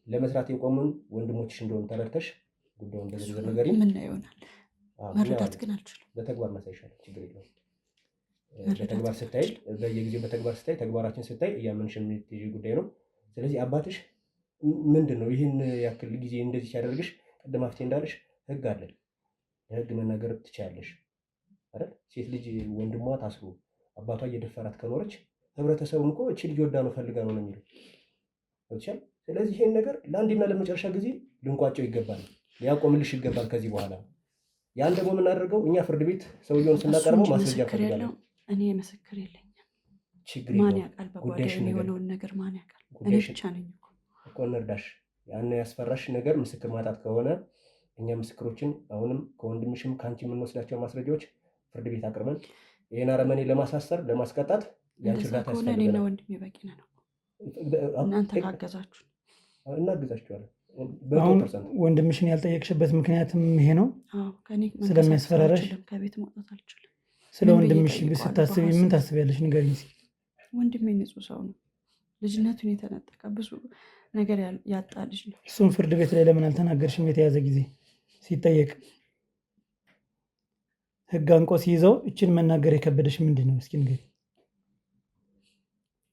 ለመስራት የቆሙን ወንድሞችሽ እንደሆኑ ተረድተሽ ጉዳዩን በዝርዝር ነገር ምና ይሆናል መረዳት ግን አልችልም። በተግባር ማሳይሻል፣ ችግር የለውም። በተግባር ስታይ በየጊዜው በተግባር ስታይ ተግባራችን ስታይ እያመንሽ የምትይዥ ጉዳይ ነው። ስለዚህ አባትሽ ምንድን ነው ይህን ያክል ጊዜ እንደዚህ ሲያደርግሽ፣ ቅድም ሀፍቴ እንዳለሽ ህግ አለን፣ ለህግ መናገር ትችያለሽ አይደል? ሴት ልጅ ወንድሟ ታስሮ አባቷ እየደፈራት ከኖረች ህብረተሰቡን እኮ እቺ ልጅ ወዳ ነው ፈልጋ ነው የሚለው ይቻል። ስለዚህ ይሄን ነገር ለአንድና ለመጨረሻ ጊዜ ልንቋጨው ይገባል፣ ሊያቆምልሽ ይገባል ከዚህ በኋላ። ያን ደግሞ የምናደርገው እኛ ፍርድ ቤት ሰውየውን ስናቀርበው ማስረጃ ፈልጋለሁ። እኔ ምስክር የለኝም። ማን ያውቃል? በጓዳዬ የሆነውን ነገር ማን ያውቃል? እኔ ብቻ ነኝ እኮ እንርዳሽ። ያን ያስፈራሽ ነገር ምስክር ማጣት ከሆነ እኛ ምስክሮችን አሁንም ከወንድምሽም ከአንቺ የምንወስዳቸው ማስረጃዎች ፍርድ ቤት አቅርበን ይህን አረመኔ ለማሳሰር ለማስቀጣት ያንቺ እርዳታ ያስፈልገናል። እኔና ወንድሜ በቂ ነን። እናንተ ካገዛችሁ እናግዛችኋለን። አሁን ወንድምሽን ያልጠየቅሽበት ምክንያትም ይሄ ነው። ስለሚያስፈራራሽ ከቤት መውጣት አልችልም። ስለ ወንድምሽ ስታስቢ ምን ታስቢያለሽ? ንገሪኝ እስኪ። ወንድሜ ንጹህ ሰው ነው። ልጅነቱን የተነጠቀ ብዙ ነገር ያጣ ልጅ ነው። እሱም ፍርድ ቤት ላይ ለምን አልተናገርሽም? የተያዘ ጊዜ ሲጠየቅ ህግ አንቆ ሲይዘው እችን መናገር የከበደሽ ምንድን ነው? እስኪ ንገሪኝ።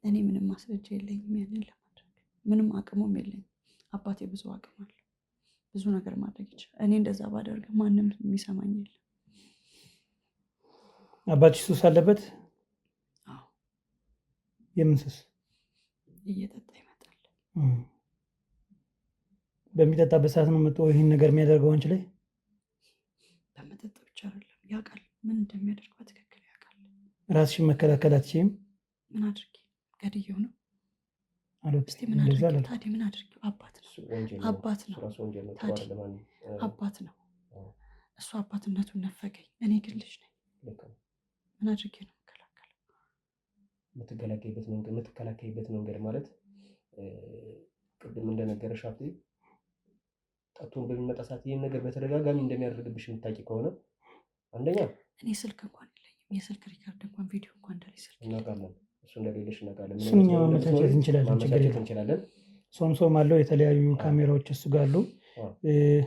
እኔ ምንም ማስረጃ የለኝም ያንን ለማድረግ ምንም አቅሙም የለኝም። አባቴ ብዙ አቅም አለ፣ ብዙ ነገር ማድረግ ይችላል። እኔ እንደዛ ባደርግ ማንም የሚሰማኝ የለም። አባትሽ ሱስ አለበት? አዎ። የምን ሱስ? እየጠጣ ይመጣል። በሚጠጣበት ሰዓት ነው መጥቶ ይህን ነገር የሚያደርገው አንቺ ላይ? በመጠጥ ብቻ አይደለም፣ ያውቃል፣ ምን እንደሚያደርግ በትክክል ያውቃል። ራስሽን መከላከል አትችይም? ምን አድርጌ ገድየው ነው? እስቲ ምን አድርጌ ታዲያ? ምን አድርጌ? አባት ነው፣ አባት ነው፣ አባት ነው። እሱ አባትነቱን ነፈገኝ፣ እኔ ግን ልጅ ነኝ። ምን አድርጌ ነው የምትከላከይበት መንገድ ማለት ቅድም እንደነገረሽ ሀብቴ ጠጥቶን በሚመጣ ሰዓት ይህን ነገር በተደጋጋሚ እንደሚያደርግብሽ የምታውቂ ከሆነ አንደኛ እኔ ስልክ እንኳን የለኝም፣ የስልክ ሪካርድ እንኳን ቪዲዮ እንኳን እንዳለኝ ስልክ እናውቃለን። እሱ እንደሌለሽ እናውቃለን። እሱን እኛ ማመቻቸት እንችላለን። ሶምሶም አለው፣ የተለያዩ ካሜራዎች እሱ ጋር አሉ።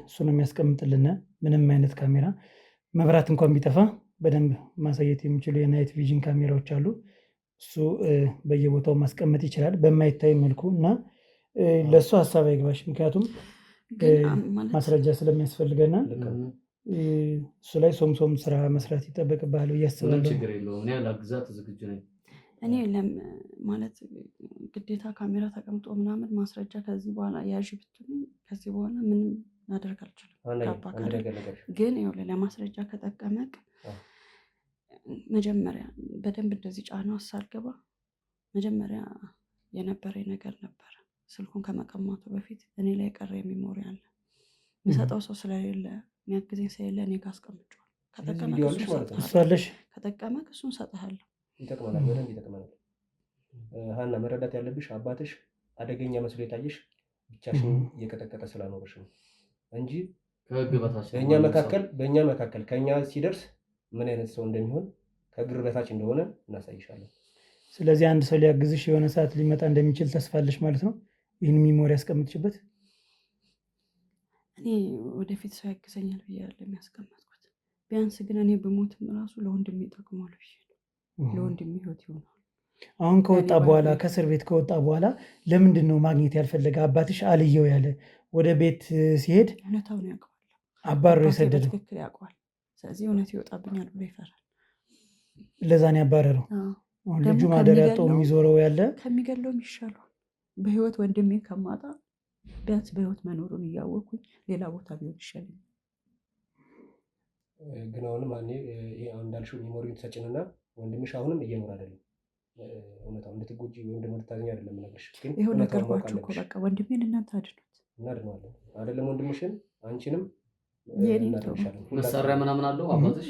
እሱን የሚያስቀምጥልን ምንም አይነት ካሜራ መብራት እንኳን ቢጠፋ በደንብ ማሳየት የሚችሉ የናይት ቪዥን ካሜራዎች አሉ። እሱ በየቦታው ማስቀመጥ ይችላል በማይታይ መልኩ እና ለእሱ ሀሳብ አይግባሽ። ምክንያቱም ማስረጃ ስለሚያስፈልገና እሱ ላይ ሶምሶም ስራ መስራት ይጠበቅብሃል ብዬ አስባለሁ። ችግር የለውም፣ እኔ ላግዛት ዝግጁ ነኝ። እኔ ማለት ግዴታ ካሜራ ተቀምጦ ምናምን ማስረጃ ከዚህ በኋላ ያዥ ብትሉኝ ከዚህ በኋላ ምንም ማድረግ አልችልም። ግን ይኸውልህ ለማስረጃ ከጠቀመቅ መጀመሪያ በደንብ እንደዚህ ጫና ሳልገባ መጀመሪያ የነበረ ነገር ነበረ። ስልኩን ከመቀማቱ በፊት እኔ ላይ ቀረ የሚሞሪ አለ። የሚሰጠው ሰው ስለሌለ የሚያግዘኝ ስለሌለ እኔ ጋር አስቀምጬዋለሁ። ከጠቀመክ እሱን እሰጥሃለሁ። ይጠቅመናል፣ በደንብ ይጠቅመናል። ሀና መረዳት ያለብሽ አባትሽ አደገኛ መስሎ የታየሽ ብቻሽን እየቀጠቀጠ ስላኖርሽ ነው እንጂ በእኛ መካከል ከኛ ሲደርስ ምን አይነት ሰው እንደሚሆን ከእግር በታች እንደሆነ እናሳይሻለን። ስለዚህ አንድ ሰው ሊያግዝሽ የሆነ ሰዓት ሊመጣ እንደሚችል ተስፋለሽ ማለት ነው። ይህን ሚሞሪ ያስቀምጥሽበት። እኔ እኔ ወደፊት ሰው ያግዘኛል ብዬ አይደለም ያስቀመጥኩት። ቢያንስ ግን እኔ ብሞትም ራሱ ለወንድሜ ይጠቅማል ብዬ ነው። ለወንድሜ ህይወት ይሆናል። አሁን ከወጣ በኋላ ከእስር ቤት ከወጣ በኋላ ለምንድን ነው ማግኘት ያልፈለገ? አባትሽ አልየው ያለ ወደ ቤት ሲሄድ እውነታውን ያውቀዋል። አባሮ የሰደደው ትክክል ያውቀዋል። ስለዚህ እውነት ይወጣብኛል ብሎ ይፈራል። ለዛ ነው ያባረረው። ልጁ ማደሪያ አጥቶ የሚዞረው ያለ ከሚገለውም ይሻለዋል። በህይወት ወንድሜ ከማጣ ቢያንስ በህይወት መኖሩን እያወቅኩኝ ሌላ ቦታ ቢሆን ይሻለኛል። ግን አሁንም እንዳልሽው ሜሞሪውን ትሰጭንና ወንድምሽ አሁንም እየኖር አይደለም። እውነታው እንድትጎጂ ወይም ደግሞ እንድታገኝ አይደለም የምነግርሽ። ግን ይኸው ነገርኳችሁ እኮ በቃ ወንድሜን እናንተ አድኑት። እናድነዋለን አይደለም ወንድምሽን አንቺንም እናድንሻለን። መሳሪያ ምናምን አለው አባትሽ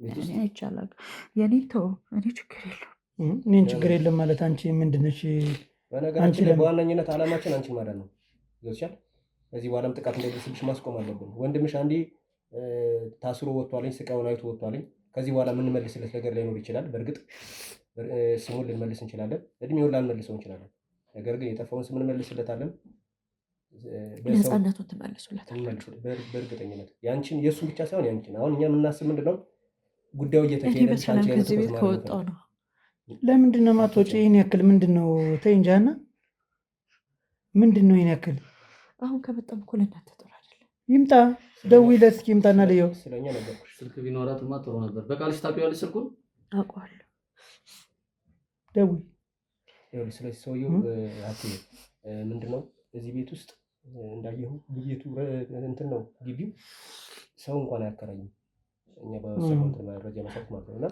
ቤት ውስጥ ይቻላል። የኔ ተው እኔ ችግር የለም እኔን ችግር የለም ማለት አንቺ ምንድን ነሽ? በነገራችን ላይ በዋነኝነት ዓላማችን አንቺን ማዳን ነው። ይወስቻል። ከዚህ በኋላም ጥቃት እንዳይደርስብሽ ማስቆም አለብን። ወንድምሽ አንዴ ታስሮ ወጥቷልኝ፣ ስቃዩን አይቶ ወጥቷልኝ። ከዚህ በኋላ የምንመልስለት ነገር ላይኖር ይችላል። በእርግጥ ስሙን ልንመልስ እንችላለን፣ እድሜውን ላንመልሰው እንችላለን። ነገር ግን የጠፋውን ስም እንመልስለታለን፣ ነፃነቱን ትመልሱለታል በእርግጠኝነት። ያንቺን የእሱን ብቻ ሳይሆን ያንቺን። አሁን እኛ የምናስብ ምንድነው ጉዳዩ እየተካሄደ ከዚህ ቤት ከወጣው ነው። ለምንድን ነው ማትወጪ? ይህን ያክል ምንድን ነው? ተይ እንጂ ሀና፣ ምንድን ነው ይህን ያክል? አሁን ከመጣም እኮ ለእናንተ ጥሩ አይደለም። ይምጣ፣ ደውይለት እስኪ ይምጣና ልየው። ስለኛ ነገርኩሽ። ስልክ ቢኖራትማ ጥሩ ነበር። በቃልሽ ታውቂዋለሽ ስልኩን? አውቀዋለሁ። ደውይ። ስለዚህ ሰውየው ምንድን ነው እዚህ ቤት ውስጥ እንዳየሁ ቤቱ እንትን ነው፣ ግቢው ሰው እንኳን አያከራይም። እኛ በሰማሁት መረጃ መሰረት ማለት ነው። እና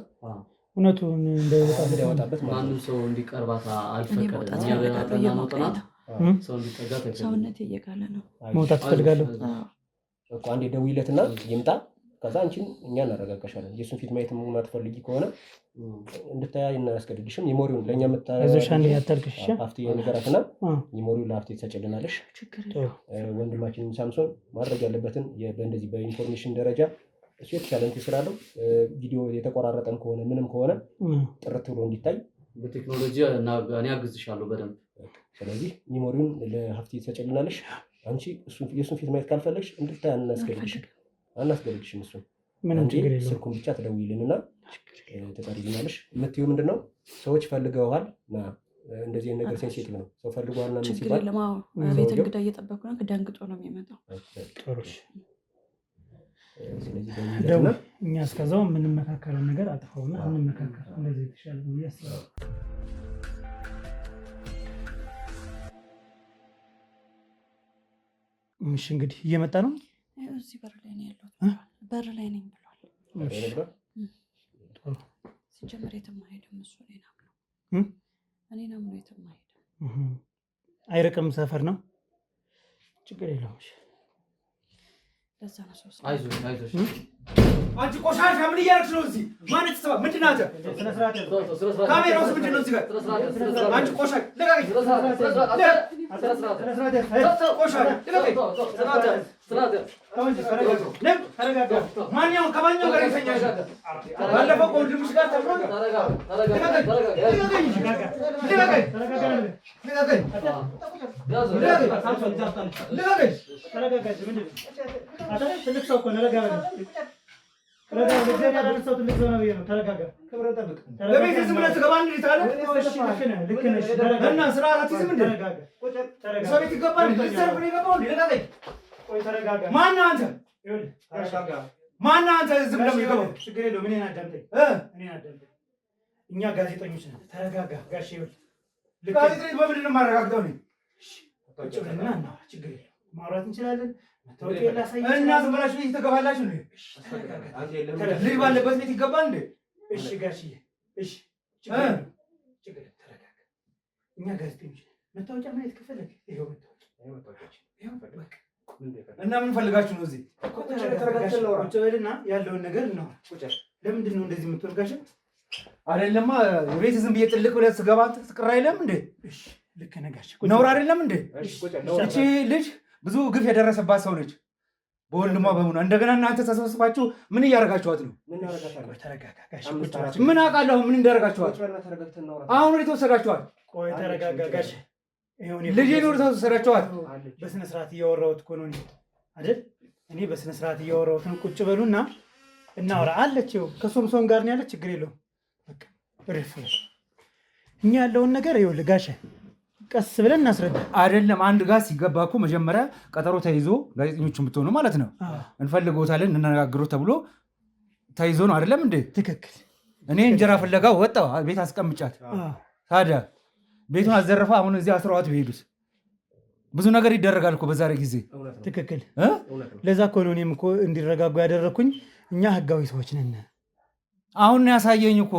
እውነቱን እንዳይወጣበት ማንም ሰው እንዲቀርባት አልፈቀደም። እኛ በጠናነው ጥናት ሰው እንዲጠጋ ተከለ። ሰውነት እየጋለ ነው። መውጣት ትፈልጋለሁ እኮ አንዴ ደውይለትና ይምጣ። ከዛ አንቺን እኛ እናረጋጋሻለን። የእሱን ፊት ማየት የማትፈልጊ ከሆነ እንድታያይ እናያስገድድሽም። ሜሞሪውን ለእኛ ያታልክሽ ሀፍቴ ነገራትና ሜሞሪውን ለሀፍቴ ትሰጭልናለሽ። ወንድማችን ሳምሶን ማድረግ ያለበትን በእንደዚህ በኢንፎርሜሽን ደረጃ እሱ የተሻለ እንትን ስላለው ቪዲዮ የተቆራረጠም ከሆነ ምንም ከሆነ ጥርት ብሎ እንዲታይ በቴክኖሎጂ እኔ አግዝሻለሁ በደንብ። ስለዚህ ሜሞሪውን ለሀፍቴ ትሰጭልናለሽ። አንቺ የእሱን ፊት ማየት ካልፈለግሽ እንድታይ አናስገድድሽም። እሱን ምንም ችግር የለውም። ስልኩን ብቻ ትደውይልንና ትጠሪልናለሽ። የምትይው ምንድን ነው ሰዎች ፈልገውሃል እና እንደዚህ ነገር ሴንሲቲቭ ነው። ሰው ፈልገዋል እና ምን ሲባል ቤት እንግዳ እየጠበኩ ነው። ደንግጦ ነው የሚመጣው። ደውል። እኛ እስከዛው የምንመካከረውን ነገር አጥፋውና እንመካከር። እንደዚህ የተሻለ ነው ያስባል። እሺ እንግዲህ እየመጣ ነው። እዚህ በር ላይ ነው ያለው። በር ላይ ነኝ ብሏል። ሲጀምር የትም አይሄድም እሱ። እኔን አምኖ የትም አይሄድም። አይርቅም፣ ሰፈር ነው። ችግር የለውም። አይዞሽ አንቺ ቆሻሻ ምን እያደረግሽ ነው? እዚህ ማነት ሰባ ምንድን ናት? ካሜራ ውስጥ ምንድን ነው እዚህ ጋር? አንቺ ቆሻሻ ልቀቀኝ! ማንኛውም ከማንኛውም ጋር ይተኛል። ባለፈው ከወንድምሽ ጋር ተብሎ እኛ ጋዜጠኞች ነን። ተረጋጋ ጋሼ። ጋዜጠኞች በምንድን ነው የማረጋግጠው? ችግር የለውም፣ ማውራት እንችላለን። እና ዝም ብላችሁ ቤት ትገባላችሁ? ልጅ ባለበት ቤት ይገባል እንዴ? እሺ ጋሽዬ፣ እሺ ተረጋጋ። እኛ ጋዜጠኞች ነን። መታወቂያ ማየት ከፈለግ ይኸው መታወቂያ። እና ምን ፈልጋችሁ ነው እዚህ? ቁጭ በልና ያለውን ነገር እናውራ። ለምንድን ነው እንደዚህ የምትሆን ጋሼ? አይደለማ ቤት ዝም ብዬ ጥልቅ ብለህ ስገባ ትቅር አይለም እንዴ? እሺ ልክ ነህ ጋሼ። ነውር አይደለም እንዴ? እቺ ልጅ ብዙ ግፍ የደረሰባት ሰው ነች በወንድሟ በሙሉ። እንደገና እናንተ ተሰብስባችሁ ምን እያደረጋችኋት ነው? ምን አውቃለሁ ምን እንዳደረጋችኋት? አሁን ወደ ተወሰዳችኋት? ቆይ ተረጋጋ ጋሼ። ልጄን ወደ ተወሰዳችኋት? በስነ ስርዓት እያወራሁት እኮ ነው አይደል? እኔ በስነ ስርዓት እያወራሁት ነው። ቁጭ በሉና እናውራ አለችው። ከሶምሶን ጋር ነው ያለ። ችግር የለውም በቃ እረፍ። እኛ ያለውን ነገር ይኸውልህ ጋሼ ቀስ ብለን እናስረዳ። አይደለም አንድ ጋር ሲገባ እኮ መጀመሪያ ቀጠሮ ተይዞ ጋዜጠኞችን ብትሆኑ ማለት ነው እንፈልጎታለን እንነጋግረው ተብሎ ተይዞ ነው አይደለም እንዴ? ትክክል። እኔ እንጀራ ፍለጋ ወጣሁ ቤት አስቀምጫት። ታዲያ ቤቱን አዘረፋ። አሁን እዚህ አስረዋት ቢሄዱስ? ብዙ ነገር ይደረጋል እኮ በዛሬ ጊዜ። ትክክል። ለዛ እኮ ነው እኔም እኮ እንዲረጋጉ ያደረግኩኝ። እኛ ህጋዊ ሰዎች ነን። አሁን ያሳየኝ እኮ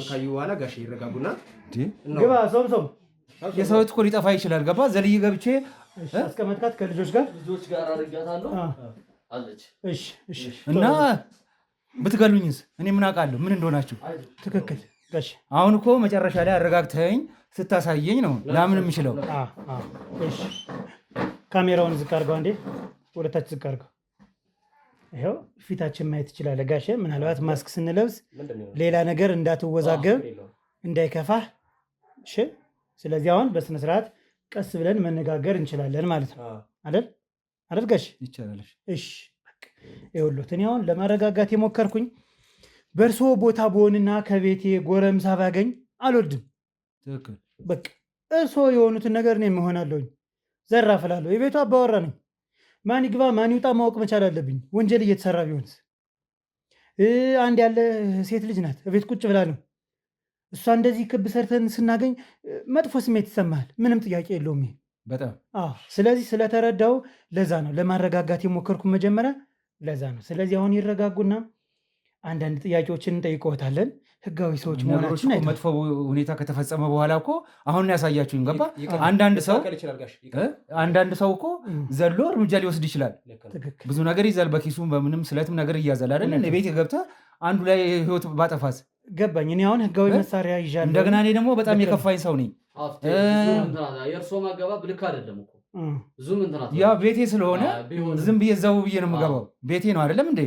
ካዩ በኋላ ጋሼ ይረጋጉና ግባ። ሶምሶም የሰው እኮ ሊጠፋ ይችላል። ገባ ዘልዬ ገብቼ አስቀመጥካት ከልጆች ጋር አድርጋታለሁ አለች። እሺ እና ብትገሉኝስ እኔ ምን አውቃለሁ ምን እንደሆናችሁ? ትክክል ጋሼ። አሁን እኮ መጨረሻ ላይ አረጋግተኝ ስታሳየኝ ነው ላምን የምችለው። እሺ ካሜራውን ዝቅ አድርገው አንዴ፣ ወደታች ዝቅ አድርገው። ይኸው ፊታችን ማየት ትችላለህ ጋሼ። ምናልባት ማስክ ስንለብስ ሌላ ነገር እንዳትወዛገብ እንዳይከፋህ። እሺ ስለዚህ አሁን በስነ ስርዓት ቀስ ብለን መነጋገር እንችላለን ማለት ነው አይደል ጋሼ? ይቻላል። እሺ ይኸውልህ እኔ አሁን ለማረጋጋት የሞከርኩኝ በእርሶ ቦታ በሆንና ከቤቴ ጎረምሳ ባገኝ አልወድም። ትክክል። በቃ እርሶ የሆኑትን ነገር እኔ እሆናለሁኝ። ዘራፍ እላለሁ። የቤቱ አባወራ ነኝ። ማን ይግባ ማን ይውጣ ማወቅ መቻል አለብኝ። ወንጀል እየተሰራ ቢሆንስ? አንድ ያለ ሴት ልጅ ናት፣ ቤት ቁጭ ብላ ነው። እሷ እንደዚህ ክብ ሰርተን ስናገኝ መጥፎ ስሜት ይሰማል። ምንም ጥያቄ የለውም ይሄ በጣም ስለዚህ ስለተረዳው ለዛ ነው ለማረጋጋት የሞከርኩ መጀመሪያ ለዛ ነው። ስለዚህ አሁን ይረጋጉና አንዳንድ ጥያቄዎችን እንጠይቀዎታለን። ህጋዊ ሰዎች መሆናችን አይደለም። መጥፎ ሁኔታ ከተፈጸመ በኋላ እኮ አሁን ያሳያችሁኝ ገባ። አንዳንድ ሰው እኮ ዘሎ እርምጃ ሊወስድ ይችላል። ብዙ ነገር ይዛል በኪሱ በምንም ስለትም ነገር እያዛል አይደል? ቤት ገብተህ አንዱ ላይ ህይወት ባጠፋስ? ገባኝ። እኔ አሁን ህጋዊ መሳሪያ ይዣለሁ። እንደገና እኔ ደግሞ በጣም የከፋኝ ሰው ነኝ። የእርሶ ማገባብ ልክ አይደለም እኮ ያ ቤቴ ስለሆነ ዝም ብዬ እዛው ብዬ ነው የምገባው። ቤቴ ነው አይደለም እንዴ?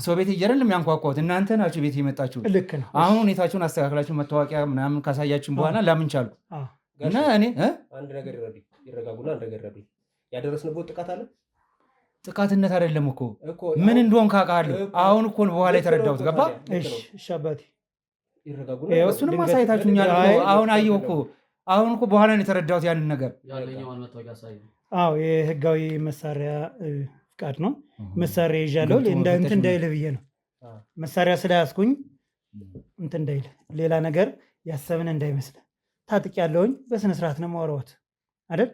ሰው ቤቴ እየረን የሚያንኳኳት እናንተ ናችሁ ቤቴ የመጣችሁ። አሁን ሁኔታችሁን አስተካክላችሁ መታወቂያ ምናምን ካሳያችሁን በኋላ ላምን ቻልኩ እና እኔ አንድ ነገር ይረጋጉና አንድ ነገር ያደረስንበት ጥቃት አለ። ጥቃትነት አይደለም እኮ ምን እንደሆን ካውቃለሁ። አሁን እኮ በኋላ የተረዳሁት ገባ። እሺ አባቴ ይረጋጉና እሱንም አሳይታችሁኛል። አሁን አየሁ እኮ አሁን እኮ በኋላ ነው የተረዳሁት ያንን ነገር። የህጋዊ መሳሪያ ፍቃድ ነው። መሳሪያ ይዣለሁ እንትን እንዳይልህ ብዬ ነው። መሳሪያ ስለያዝኩኝ እንትን እንዳይልህ ሌላ ነገር ያሰብን እንዳይመስልህ። ታጥቅ ያለውኝ በስነስርዓት ነው ማውራዎት አይደል?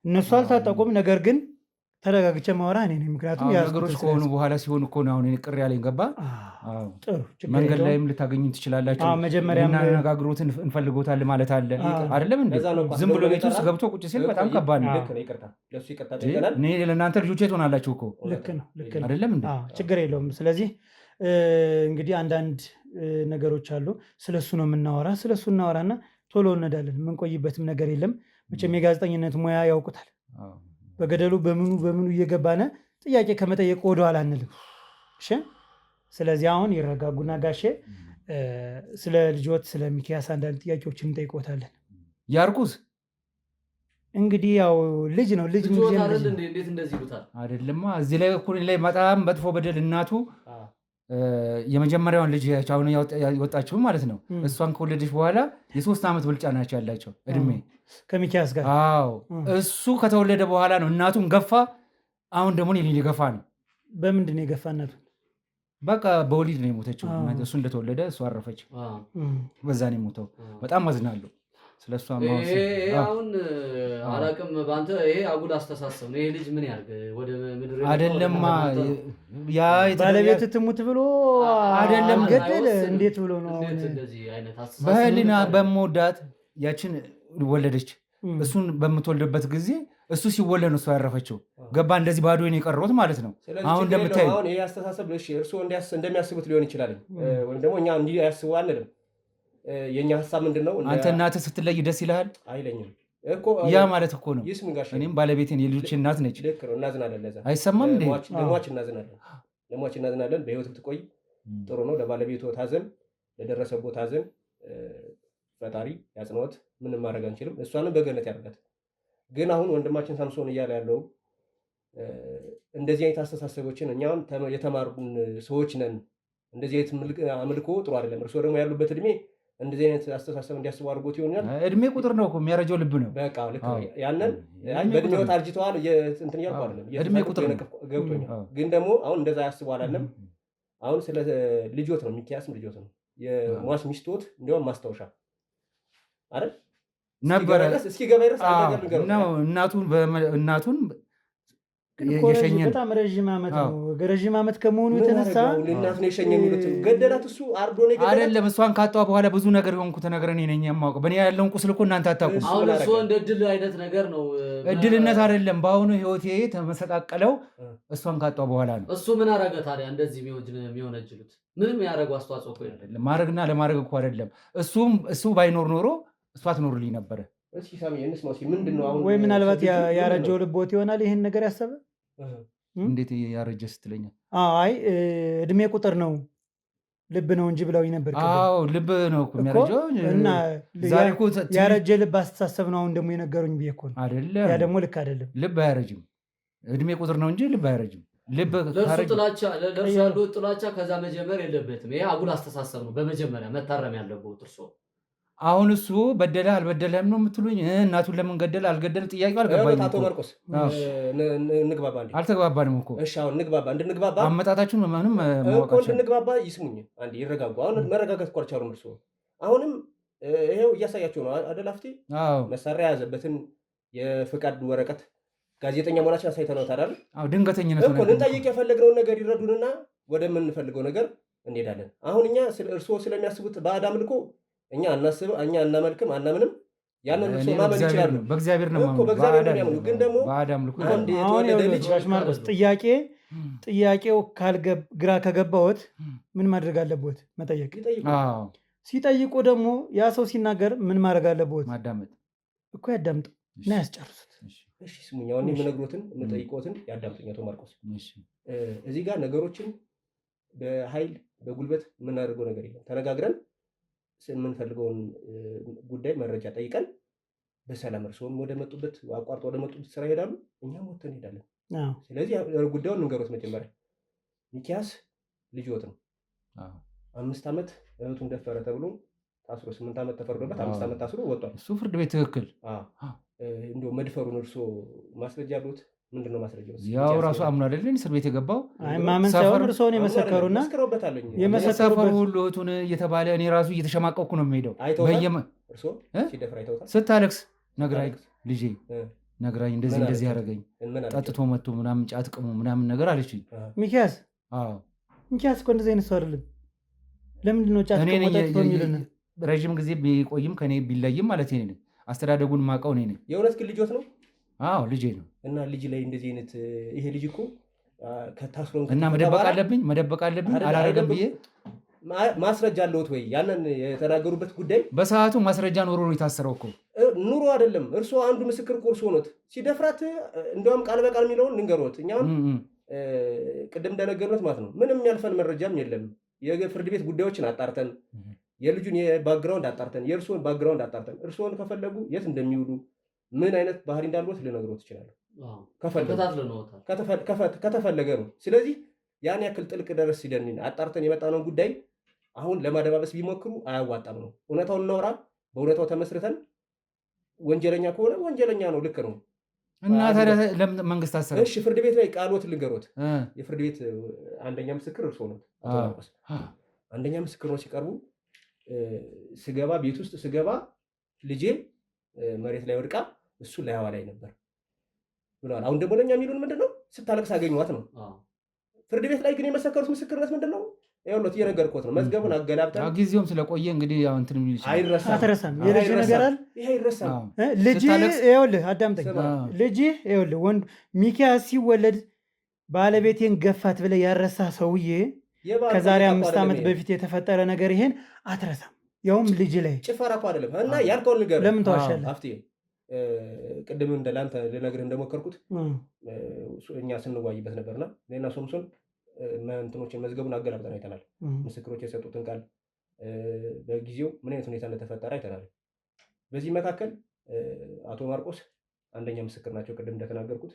እነሱ አልታጠቁም። ነገር ግን ተረጋግቼ ማውራ እኔ ነኝ። ምክንያቱም ነገሮች ከሆኑ በኋላ ሲሆን እኮ ነው አሁን ቅር ያለኝ ገባ። መንገድ ላይም ልታገኙን ትችላላችሁ። መጀመሪያ እናነጋግሮትን እንፈልጎታል ማለት አለ አይደለም እንዴ? ዝም ብሎ ቤት ውስጥ ገብቶ ቁጭ ሲል በጣም ከባድ ነው። እኔ ለእናንተ ልጆቼ ትሆናላችሁ እኮ አይደለም እንዴ? ችግር የለውም። ስለዚህ እንግዲህ አንዳንድ ነገሮች አሉ። ስለሱ ነው የምናወራ። ስለሱ እናወራና ቶሎ እንሄዳለን። የምንቆይበትም ነገር የለም። መቼም የጋዜጠኝነት ሙያ ያውቁታል። በገደሉ በምኑ እየገባነ ጥያቄ ከመጠየቅ ወደኋላ አንልም። እሺ ስለዚህ አሁን ይረጋጉና ጋሼ ስለ ልጆት ስለ ሚኪያስ አንዳንድ ጥያቄዎችን እንጠይቆታለን። ያርቁስ እንግዲህ ያው ልጅ ነው ልጅ አይደለማ። እዚህ ላይ እኮ ላይ በጣም መጥፎ በደል እናቱ የመጀመሪያውን ልጅ አሁን ያወጣችው ማለት ነው። እሷን ከወለደች በኋላ የ3 ዓመት ብልጫ ናቸው ያላቸው እድሜ ከሚኪያስ ጋር። አዎ እሱ ከተወለደ በኋላ ነው እናቱን ገፋ። አሁን ደግሞ እኔ ገፋ ነው። በምንድን ነው የገፋ እናቱ? በቃ በወሊድ ነው የሞተችው። እሱ እንደተወለደ እሱ አረፈች። በዛ ነው የሞተው። በጣም አዝናለሁ ስለሷ። አሁን አላቅም በአንተ ይሄ አጉል አስተሳሰብ ነው። ይሄ ልጅ ምን ያርግ ወደ ምድር አይደለማ። ያ ባለቤት ትሙት ብሎ አይደለም ገደለ። እንዴት ብሎ ነው በህሊና በመወዳት ያችን ወለደች። እሱን በምትወልድበት ጊዜ እሱ ሲወለድ ነው እሷ ያረፈችው። ገባ እንደዚህ ባዶ ነው የቀረሁት ማለት ነው። አሁን እንደምታዩ አሁን ይሄ አስተሳሰብ እርስዎ እንደሚያስቡት ሊሆን ይችላል፣ ወይም ደግሞ እኛ እንዲህ ያስቡ አንልም። የኛ ሀሳብ ምንድን ነው? አንተ እናትህ ስትለይ ደስ ይልሃል? አይለኝም እኮ ያ ማለት እኮ ነው። እኔም ባለቤቴን የልጆች እናት ነች። ልክ ነው። እናዝናለን። ለዛ አይሰማም እንዴ? ለሟች እናዝናለን። በህይወት ብትቆይ ጥሩ ነው። ለባለቤቱ ታዘን፣ ለደረሰቦት ታዘን። ፈጣሪ ያጽንኦት። ምንም ማድረግ አንችልም። እሷንም በገነት ያደርጋት። ግን አሁን ወንድማችን ሳምሶን እያለ ያለው እንደዚህ አይነት አስተሳሰቦችን እኛም የተማሩን ሰዎች ነን። እንደዚህ አይነት አምልኮ ጥሩ አይደለም። እርስዎ ደግሞ ያሉበት እድሜ እንደዚህ አይነት አስተሳሰብ እንዲያስቡ አድርጎት ይሆናል። እድሜ ቁጥር ነው እኮ የሚያረጀው ልብ ነው። በቃ ልክ ነው። ያንን በእድሜዎት አርጅተዋል እንትን እያልኩ አይደለም። እድሜ ቁጥር ገብቶኛል። ግን ደግሞ አሁን እንደዛ ያስቡ አላለም። አሁን ስለ ልጆት ነው ሚኪያስም ልጆት ነው የሟች ሚስቶት እንዲያውም ማስታወሻ አይደል ነበረ እስኪገባ ድረስ እናቱን በጣም ረዥም ዓመት ነው። ረዥም ዓመት ከመሆኑ የተነሳ እናቱን የሸኘ የሚሉት ገደላት። እሱ አርዶ ነው አይደለም። እሷን ካጣ በኋላ ብዙ ነገር የሆንኩት ነገር እኔ ነኝ የማውቀው። በእኔ ያለውን ቁስል እኮ እናንተ አታውቁም። አሁን እሱ እንደ እድል አይነት ነገር ነው። እድልነት አይደለም። በአሁኑ ህይወቴ ተመሰቃቀለው እሷን ካጣ በኋላ ነው። እሱ ምን አረገ ታዲያ? እንደዚህ የሚሆነጅሉት ምንም ያደረገው አስተዋጽኦ እኮ አይደለም። ማድረግና ለማድረግ እኮ አይደለም። እሱ ባይኖር ኖሮ እሷ ትኖርልኝ ነበረ። ወይ ምናልባት ያረጀው ልቦት ይሆናል ይህን ነገር ያሰበ። እንዴት ያረጀ ስትለኛል? አይ እድሜ ቁጥር ነው ልብ ነው እንጂ ብለውኝ ነበር። አዎ ልብ ነው እኮ የሚያረጀው እና ያረጀ ልብ አስተሳሰብ ነው አሁን ደግሞ የነገሩኝ ብዬ እኮ ነው። አይደለም ያ ደግሞ ልክ አይደለም። ልብ አያረጅም። እድሜ ቁጥር ነው እንጂ ልብ አያረጅም። ለእርሱ ያለው ጥላቻ ከዛ መጀመር የለበትም። ይሄ አጉል አስተሳሰብ ነው። በመጀመሪያ መታረም ያለበት እርሶ። አሁን እሱ በደለ አልበደለም ነው የምትሉኝ? እናቱን ለምን ገደለ አልገደለ ጥያቄው አልገባኝም። አቶ ማርቆስ እንግባባ። አልተግባባንም እኮ። እሺ አሁን እንድንግባባ አመጣጣችሁን ምንም ማወቃችሁ እንድንግባባ ይስሙኝ። አንዴ ይረጋጉ። አሁን መረጋጋት እኮ አልቻሉም። እርሱ አሁንም ይሄው እያሳያቸው ነው አይደል? አፍቴ መሳሪያ የያዘበትን የፍቃድ ወረቀት ጋዜጠኛ መሆናችን አሳይተነውት አይደል? ድንገተኝነት እኮ ልንጠይቅ የፈለግነውን ነገር ይረዱንና ወደምንፈልገው ነገር እንሄዳለን። አሁን እኛ እርስዎ ስለሚያስቡት ባዕድ አምልኮ እኛ አናመልክም አናምንም። ያንን እርስዎ ማመን ይችላሉ። በእግዚአብሔር ነው የሚያምኑ። ግን ደግሞ ማርቆስ ጥያቄው ግራ ከገባዎት ምን ማድረግ አለቦት? መጠየቅ። ሲጠይቁ ደግሞ ያ ሰው ሲናገር ምን ማድረግ አለቦት? ማዳመጥ እኮ ያዳምጡ እና ያስጨርሱት። እሺ ስሙኝ፣ አሁን የምነግሮትን የምጠይቆትን ያዳምጡኝ አቶ ማርቆስ። እዚህ ጋር ነገሮችን በኃይል በጉልበት የምናደርገው ነገር የለም። ተነጋግረን የምንፈልገውን ጉዳይ መረጃ ጠይቀን በሰላም እርስዎም ወደ መጡበት አቋርጦ ወደ መጡበት ስራ ይሄዳሉ፣ እኛም ወጥተን እንሄዳለን። ስለዚህ ጉዳዩን እንገሮት። መጀመሪያ ሚኪያስ ልጅዎት ነው። 5 ዓመት እህቱን ደፈረ ተብሎ ታስሮ 8 ዓመት ተፈርዶበት 5 ዓመት ታስሮ ወጥቷል። እሱ ፍርድ ቤት ትክክል። እንደው መድፈሩን እርስዎ ማስረጃ አሉት? ምንድን ነው ማስረጃው? ያው ራሱ አምኖ አይደል እስር ቤት የገባው? ማመን ሳይሆን እርስዎን የመሰከሩና የመሰከሩ ሁሉ እህቱን እየተባለ እኔ ራሱ እየተሸማቀቅኩ ነው የሚሄደው። ስታለቅስ ነግራኝ ልጄ ነግራኝ እንደዚህ ያደረገኝ ጠጥቶ መጥቶ ምናምን ጫት ቅሙ ምናምን ነገር አለችኝ። ሚኪያስ እኮ እንደዚህ አይነት ሰው አይደለም። ለምንድን ነው ጫት ቅሙ ጠጥቶ የሚልን? ረዥም ጊዜ ቢቆይም ከኔ ቢለይም ማለት ኔ አስተዳደጉን ማውቀው እኔ ነኝ። የእውነት ግን ልጆት ነው? አዎ ልጄ ነው። እና ልጅ ላይ እንደዚህ አይነት ይሄ ልጅ እኮ ከታስሮ እና መደበቅ አለብኝ አላረገም ብዬ ማስረጃ አለዎት ወይ? ያንን የተናገሩበት ጉዳይ በሰዓቱ ማስረጃ ኑሮ ነው የታሰረው እኮ። ኑሮ አይደለም እርስዎ አንዱ ምስክር እኮ እርስዎ ኖት። ሲደፍራት እንዲያውም ቃል በቃል የሚለውን ልንገሮት። እኛም ቅድም እንደነገርነት ማለት ነው ምንም ያልፈን መረጃም የለም። የፍርድ ቤት ጉዳዮችን አጣርተን የልጁን ባክግራውንድ አጣርተን የእርስዎን ባክግራውንድ አጣርተን እርስዎን ከፈለጉ የት እንደሚውሉ ምን አይነት ባህሪ እንዳልዎት ልነግሮት ይችላሉ ከተፈለገ ነው። ስለዚህ ያን ያክል ጥልቅ ድረስ ሲደን አጣርተን የመጣነውን ጉዳይ አሁን ለማደባበስ ቢሞክሩ አያዋጣም ነው። እውነታውን እናውራ። በእውነታው ተመስርተን ወንጀለኛ ከሆነ ወንጀለኛ ነው፣ ልክ ነው። እና ታዲያ ለምን መንግስት አሰረ? እሺ ፍርድ ቤት ላይ ቃልዎት ልንገሮት። የፍርድ ቤት አንደኛ ምስክር እርስዎ ነው። አንደኛ ምስክር ነው። ሲቀርቡ ስገባ ቤት ውስጥ ስገባ ልጄ መሬት ላይ ወድቃ እሱ ላይዋ ላይ ነበር ብለዋል። አሁን ደግሞ ለኛ የሚሉን ምንድነው? ስታለቅስ አገኘኋት ነው። ፍርድ ቤት ላይ ግን የመሰከሩት ምስክርነት ምንድነው? ይኸውልዎት እየነገርኩት ነው። መዝገቡን አገላብጠን ጊዜውም ስለቆየ እንግዲህ ያው እንትን የሚል አይረሳም። የልጅ ነገር አለ። ይሄ አይረሳም። ልጅ ይኸውልህ አዳምጠኝ። ልጅ ይኸውልህ ወንድ ሚኪያስ ሲወለድ ባለቤቴን ገፋት ብለህ ያረሳ ሰውዬ ከዛሬ 5 ዓመት በፊት የተፈጠረ ነገር ይሄን አትረሳም። ያውም ልጅ ላይ ጭፈራ እኮ አይደለም። እና ያልከውን ንገር። ለምን ተዋሻለህ? አፍቴ ቅድም ለአንተ ልነግርህ እንደሞከርኩት እኛ ስንዋይበት ነበርና እኔና ሶምሶን እንትኖችን መዝገቡን አገላብጠን አይተናል። ምስክሮች የሰጡትን ቃል በጊዜው ምን አይነት ሁኔታ እንደተፈጠረ አይተናል። በዚህ መካከል አቶ ማርቆስ አንደኛ ምስክር ናቸው። ቅድም እንደተናገርኩት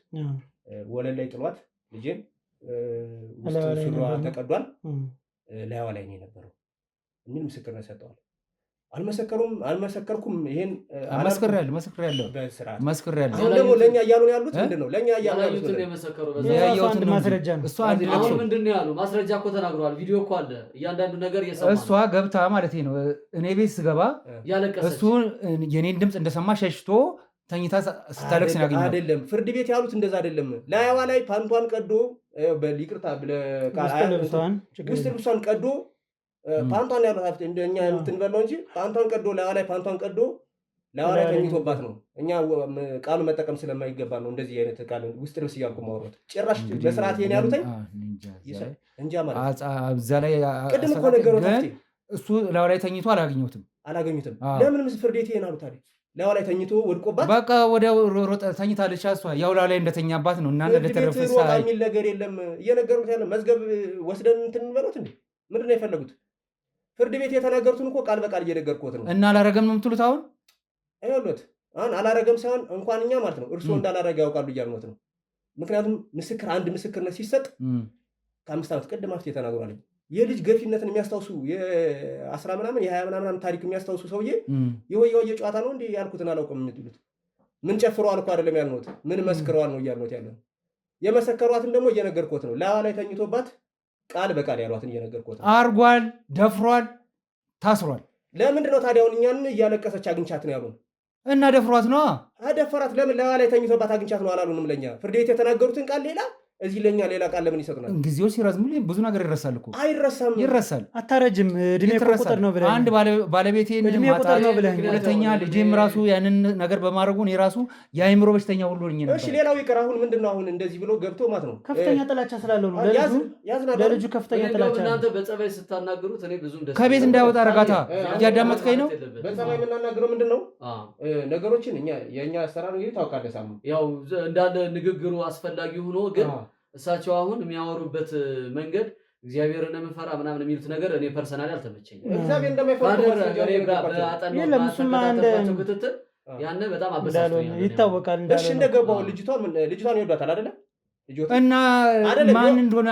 ወለል ላይ ጥሏት ልጄን ሱሪዋ ተቀዷል፣ ላይዋ ላይ ነው የነበረው የሚል ምስክርነት ሰጠዋል። አልመሰከርኩም። ይሄን መስክሬያለሁ። ደግሞ ለእኛ እያሉ ያሉት ምንድን ነው? ለእኛ እያሉ ማስረጃ ነው። ምንድን ነው ያሉ? ማስረጃ እኮ ተናግረዋል። ቪዲዮ እኮ አለ። እያንዳንዱ ነገር እሷ ገብታ ማለት ነው እኔ ቤት ስገባ እሱ የኔን ድምፅ እንደሰማ ሸሽቶ ተኝታ ስታለቅስ ያገኛል። አይደለም ፍርድ ቤት ያሉት እንደዛ አይደለም። ላይዋ ላይ ፓንቷን ቀዶ በሊቅርታ ውስጥ ልብሷን ቀዶ ፓንቷን ያሉት እንደኛ እንትንበለው እንጂ ፓንቷን ቀዶ ፓንቷን ቀዶ ላይዋ ላይ ተኝቶባት ነው። እኛ ቃሉ መጠቀም ስለማይገባ ነው እንደዚህ አይነት ቃል ውስጥ ልብስ እያልኩ ማውራት ጭራሽ በስርዓት ይሄን ያሉት እንጃ ማለት እዛ ላይ ቅድም እኮ ነገሮች እሱ ላይዋ ላይ ተኝቶ አላገኘሁትም። ለምን ፍርድ ቤት ይሄን አሉት? ላይዋ ላይ ተኝቶ ወድቆባት በቃ ወደ ሮጠ ተኝታለች። እሷ ያው ላይዋ ላይ እንደተኛባት ነው። እና ለተረፈሳ የሚል ነገር የለም እየነገሩት ያለ መዝገብ ወስደን እንትን እንበሉት እንዴ? ምንድን ነው የፈለጉት? ፍርድ ቤት የተናገሩትን እኮ ቃል በቃል እየነገርኩት ነው። እና አላረገም ነው የምትሉት? አሁን አይወሉት አሁን አላረገም ሳይሆን እንኳን እኛ ማለት ነው እርስዎ እንዳላረገ ያውቃሉ እያልኖት ነው። ምክንያቱም አንድ ምስክርነት ሲሰጥ ከ5 ዓመት ቀደም አፍት የተናገራለኝ የልጅ ገፊነትን የሚያስታውሱ የ10 ምናምን የ20 ምናምን ታሪክ የሚያስታውሱ ሰውዬ የወየ ጨዋታ ነው እንዴ ያልኩትን አላውቅም የምትሉት? ምን ጨፍረዋል እኮ አይደለም ያልኖት፣ ምን መስክረዋል ነው እያልኖት ያለው። የመሰከሯትን ደግሞ እየነገርኩት ነው። ላይዋ ላይ ተኝቶባት ቃል በቃል ያሏትን እየነገርኩት ነው። አርጓል፣ ደፍሯል፣ ታስሯል። ለምንድን ነው ታዲያ አሁን እኛን እያለቀሰች አግኝቻት ነው ያሉን? እና ደፍሯት ነው አደፈራት። ለምን ላይዋ ላይ ተኝቶባት አግኝቻት ነው አላሉንም? ለኛ ፍርድ ቤት የተናገሩትን ቃል ሌላ እዚህ ለኛ ሌላ ቃል ለምን ይሰጡናል? ጊዜው ሲረዝም ብዙ ነገር ይረሳል እኮ። አይረሳም፣ ይረሳል። አታረጅም። እድሜ ቁጥር ነው ብለህ አንድ ባለቤቴን ማጣት፣ ሁለተኛ ልጄም ራሱ ያንን ነገር በማድረጉ እኔ ራሱ የአእምሮ በሽተኛ ሁሉ ነኝ ነበር። እሺ ሌላው ይቀር። አሁን ምንድነው አሁን እንደዚህ ብሎ ገብቶ ማለት ነው ከፍተኛ ጥላቻ ስላለው ነው ለልጁ ከፍተኛ ጥላቻ። እናንተ በጸባይ ስታናገሩት እኔ ብዙም ደስ ከቤት እንዳይወጣ ረጋታ እያዳመጥከኝ ነው። በጸባይ የምናናገረው ምንድነው ነገሮችን የእኛ አሰራር እንግዲህ ታውቃለህ። ሳሙ ያው እንዳለ ንግግሩ አስፈላጊ ሆኖ ግን እሳቸው አሁን የሚያወሩበት መንገድ እግዚአብሔርን የምፈራ ምናምን የሚሉት ነገር እኔ ፐርሰናሊ አልተመቸኝም። እግዚአብሔር እንደማይፈራ ክትትል ያነ በጣም አበሳጭቶኛል። ይታወቃል። እሺ እንደገባው ልጅቷን ይወዳታል አይደለ? እና ማን እንደሆነ